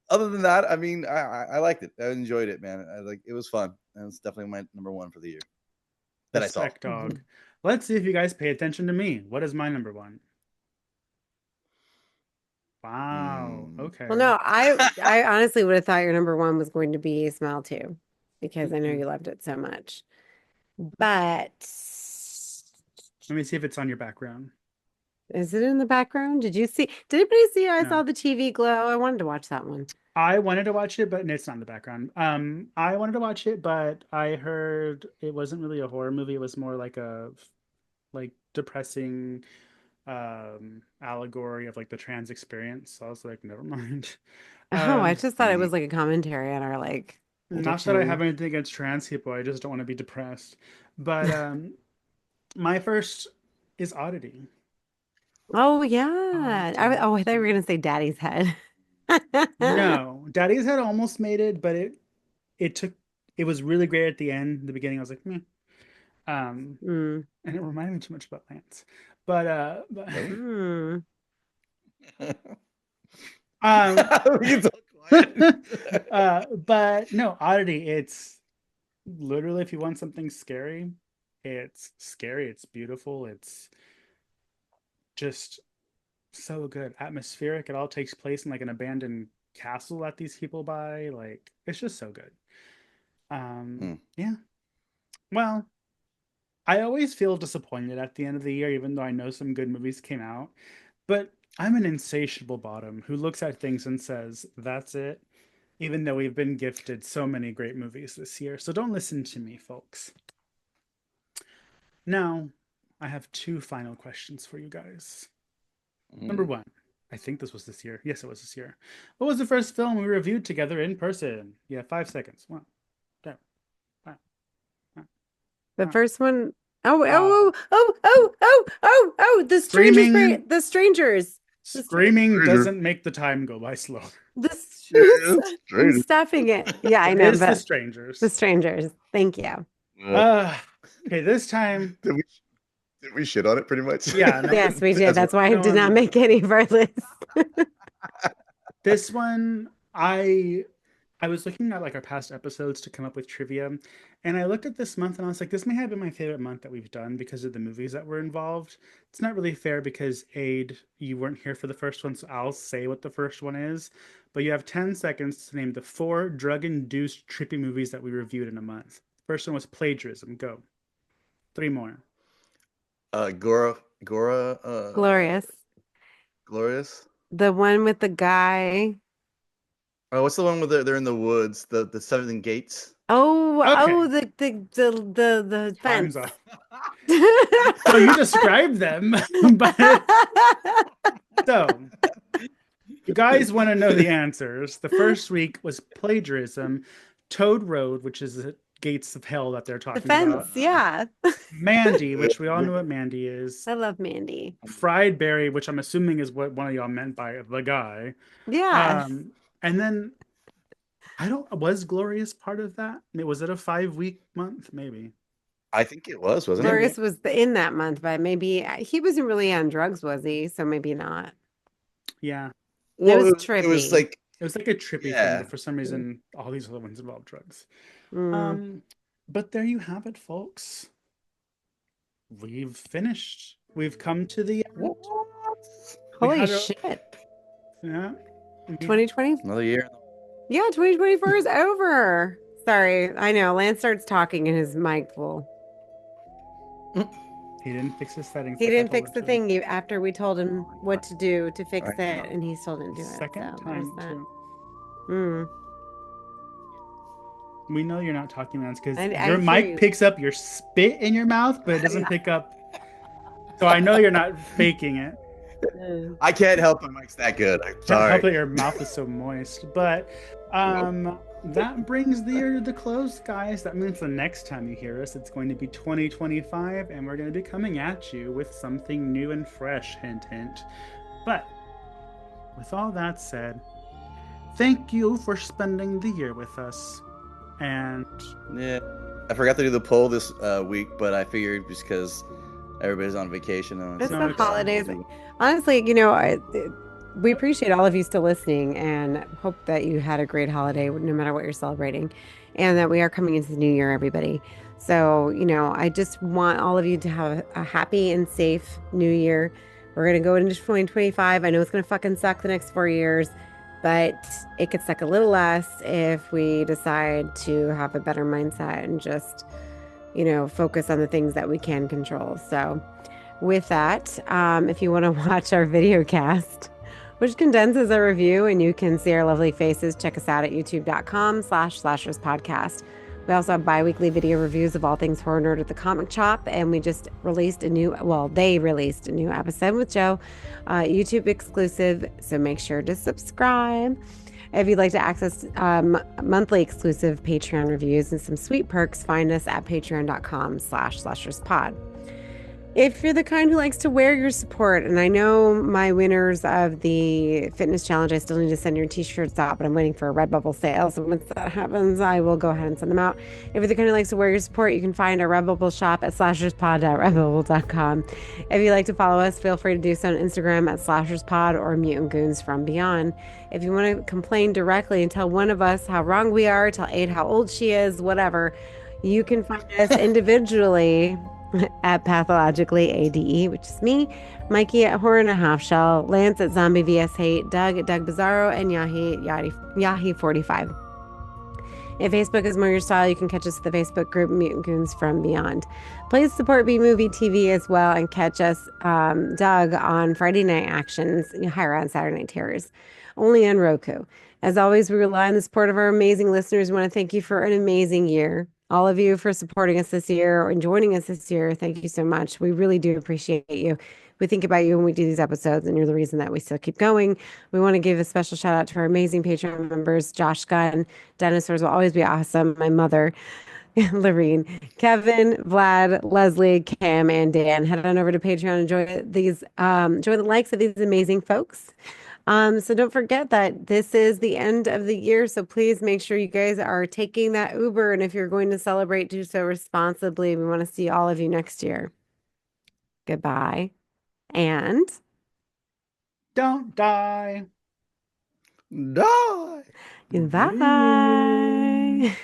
[SPEAKER 3] Other than that, I mean, I liked it. I enjoyed it, man. It was fun, and it's definitely my number one for the year that I saw.
[SPEAKER 1] Respect, dog. Let's see if you guys pay attention to me. What is my number one? Wow. Okay.
[SPEAKER 2] Well, no, I honestly would have thought your number one was going to be Smile 2 because I know you loved it so much. But
[SPEAKER 1] Let me see if it's on your background.
[SPEAKER 2] is it in the background? Did anybody see I
[SPEAKER 1] No.
[SPEAKER 2] saw the TV glow? I wanted to watch that one.
[SPEAKER 1] I wanted to watch it, but it's not in the background. I wanted to watch it, but I heard it wasn't really a horror movie. It was more like a depressing allegory of like the trans experience. So I was like, never mind.
[SPEAKER 2] Oh, I just thought it was
[SPEAKER 3] Mhm.
[SPEAKER 2] like a commentary on our like
[SPEAKER 1] Not that I have
[SPEAKER 2] addiction.
[SPEAKER 1] anything against trans people. I just don't want to be depressed. But my first is Oddity.
[SPEAKER 2] Oh yeah.
[SPEAKER 1] Oddity.
[SPEAKER 2] I thought you were gonna say Daddy's Head.
[SPEAKER 1] No, Daddy's had almost made it, but it was really great at the end. The beginning, I was like, meh.
[SPEAKER 2] Mm.
[SPEAKER 1] And it reminded me too much about Lance. But
[SPEAKER 3] Really?
[SPEAKER 2] Mm.
[SPEAKER 3] You talk quiet.
[SPEAKER 1] but no, Oddity, it's literally if you want something scary, it's scary, it's beautiful, it's just so good. Atmospheric. It all takes place in like an abandoned castle that these people buy. Like it's just so good. Yeah. Well, I always feel disappointed at the end of the year, even though I know some good movies came out. But I'm an insatiable bottom who looks at things and says, that's it, even though we've been gifted so many great movies this year. So don't listen to me, folks. Now, I have two final questions for you guys. Number one, I think this was this year. Yes, it was this year. What was the first film we reviewed together in person? Yeah, 5 seconds. One, two, one, one.
[SPEAKER 2] The
[SPEAKER 1] Oh.
[SPEAKER 2] first one.
[SPEAKER 1] Oh.
[SPEAKER 2] The
[SPEAKER 1] Screaming.
[SPEAKER 2] The strangers.
[SPEAKER 1] Screaming doesn't make the time go by slow.
[SPEAKER 2] I'm stuffing it. Yeah, I know.
[SPEAKER 1] It's The
[SPEAKER 2] But
[SPEAKER 1] Strangers.
[SPEAKER 2] The Strangers. Thank you.
[SPEAKER 1] Okay, this time.
[SPEAKER 3] Did we shit on it pretty much?
[SPEAKER 1] Yeah. No,
[SPEAKER 2] Yes, we did. That's why I
[SPEAKER 1] no
[SPEAKER 2] did not
[SPEAKER 1] one-
[SPEAKER 2] make any of our lists.
[SPEAKER 1] This one, I was looking at like our past episodes to come up with trivia, and I looked at this month and I was like, this may have been my favorite month that we've done because of the movies that were involved. It's not really fair because Aid, you weren't here for the first one, so I'll say what the first one is. But you have 10 seconds to name the 4 drug-induced trippy movies that we reviewed in a month. First one was Plagiarism. Go. 3 more.
[SPEAKER 3] Glorious. Glorious.
[SPEAKER 2] The one with the guy.
[SPEAKER 3] Oh, what's the one where they're in the woods? The Seven Gates.
[SPEAKER 2] The
[SPEAKER 1] Time's
[SPEAKER 2] fence.
[SPEAKER 1] up. So you described them, but so you guys want to know the answers. The first week was Plagiarism, Toad Road, which is gates of hell that they're
[SPEAKER 2] The
[SPEAKER 1] talking
[SPEAKER 2] fence,
[SPEAKER 1] about.
[SPEAKER 2] yeah.
[SPEAKER 1] Mandy, which we all know what Mandy is.
[SPEAKER 2] I love Mandy.
[SPEAKER 1] Fried berry, which I'm assuming is what one of y'all meant by the guy.
[SPEAKER 2] Yeah.
[SPEAKER 1] And then was Glorious part of that? Was it a 5-week month? Maybe.
[SPEAKER 3] I think it was, wasn't it?
[SPEAKER 2] Glorious was in that month, but maybe he wasn't really on drugs, was he? So maybe not.
[SPEAKER 1] Yeah.
[SPEAKER 2] It was
[SPEAKER 3] It
[SPEAKER 2] trippy.
[SPEAKER 3] was like,
[SPEAKER 1] It was like a trippy thing,
[SPEAKER 3] yeah.
[SPEAKER 1] but for some reason, all these other ones involve drugs.
[SPEAKER 2] Mm.
[SPEAKER 1] But there you have it, folks. We've finished. We've come to the end.
[SPEAKER 2] Holy shit.
[SPEAKER 1] Yeah.
[SPEAKER 2] 2020?
[SPEAKER 3] Another year.
[SPEAKER 2] Yeah, 2024 is over. Sorry, I know. Lance starts talking in his mic full.
[SPEAKER 1] He didn't fix his settings.
[SPEAKER 2] He
[SPEAKER 1] like I
[SPEAKER 2] didn't
[SPEAKER 1] told
[SPEAKER 2] fix
[SPEAKER 1] him
[SPEAKER 2] the
[SPEAKER 1] to.
[SPEAKER 2] thing after we told him what to do to fix
[SPEAKER 3] I
[SPEAKER 2] it,
[SPEAKER 3] know.
[SPEAKER 2] and he still didn't do it.
[SPEAKER 1] Second
[SPEAKER 2] So
[SPEAKER 1] time,
[SPEAKER 2] there's that.
[SPEAKER 1] too.
[SPEAKER 2] Mm.
[SPEAKER 1] We know you're not talking, Lance, because
[SPEAKER 2] I
[SPEAKER 1] your
[SPEAKER 2] hear
[SPEAKER 1] mic
[SPEAKER 2] you.
[SPEAKER 1] picks up your spit in your mouth, but it doesn't pick up. So I know you're not faking it.
[SPEAKER 3] I can't help my mic's that good. I'm
[SPEAKER 1] Can't
[SPEAKER 3] sorry.
[SPEAKER 1] help that your mouth is so moist. But that brings the year to the close, guys. That means the next time you hear us, it's going to be 2025, and we're going to be coming at you with something new and fresh. Hint, hint. But with all that said, thank you for spending the year with us. And
[SPEAKER 3] Yeah, I forgot to do the poll this week, but I figured just because everybody's on vacation. And
[SPEAKER 2] It's
[SPEAKER 1] No,
[SPEAKER 2] the
[SPEAKER 1] it's fine.
[SPEAKER 2] holidays. Honestly, we appreciate all of you still listening and hope that you had a great holiday, no matter what you're celebrating, and that we are coming into the new year, everybody. So, I just want all of you to have a happy and safe new year. We're going to go into 2025. I know it's going to fucking suck the next 4 years, but it could suck a little less if we decide to have a better mindset and just, focus on the things that we can control. So, with that, if you want to watch our video cast, which condenses a review and you can see our lovely faces, check us out at youtube.com/slasherspodcast. We also have bi-weekly video reviews of all things horror nerd at the comic shop, and we just released they released a new episode with Joe, YouTube exclusive, so make sure to subscribe. If you'd like to access monthly exclusive Patreon reviews and some sweet perks, find us at patreon.com/slasherspod. If you're the kind who likes to wear your support, and I know my winners of the fitness challenge, I still need to send your t-shirts out, but I'm waiting for a Redbubble sale. So once that happens, I will go ahead and send them out. If you're the kind who likes to wear your support, you can find our Redbubble shop at slasherspod.redbubble.com. If you'd like to follow us, feel free to do so on Instagram at slasherspod or Mutant Goons from Beyond. If you want to complain directly and tell one of us how wrong we are, tell Aid how old she is, whatever, you can find us individually at Pathologically ADE, which is me, Mikey at Horror and a Half Shell, Lance at Zombie vs Hate, Doug at Doug Bizarro, and Yahi 45. If Facebook is more your style, you can catch us at the Facebook group Mutant Goons from Beyond. Please support B Movie TV as well, and catch us, Doug, on Friday Night Actions, Hira on Saturday Night Terrors, only on Roku. As always, we rely on the support of our amazing listeners. We want to thank you for an amazing year. All of you for supporting us this year and joining us this year. Thank you so much. We really do appreciate you. We think about you when we do these episodes, and you're the reason that we still keep going. We want to give a special shout out to our amazing Patreon members, Josh Gunn, Dinosaurs Will Always Be Awesome, my mother, Lorene, Kevin, Vlad, Leslie, Cam, and Dan. Head on over to Patreon and enjoy the likes of these amazing folks. So don't forget that this is the end of the year. So please make sure you guys are taking that Uber. And if you're going to celebrate, do so responsibly. We want to see all of you next year. Goodbye. And
[SPEAKER 1] don't die.
[SPEAKER 3] Die.
[SPEAKER 2] bye.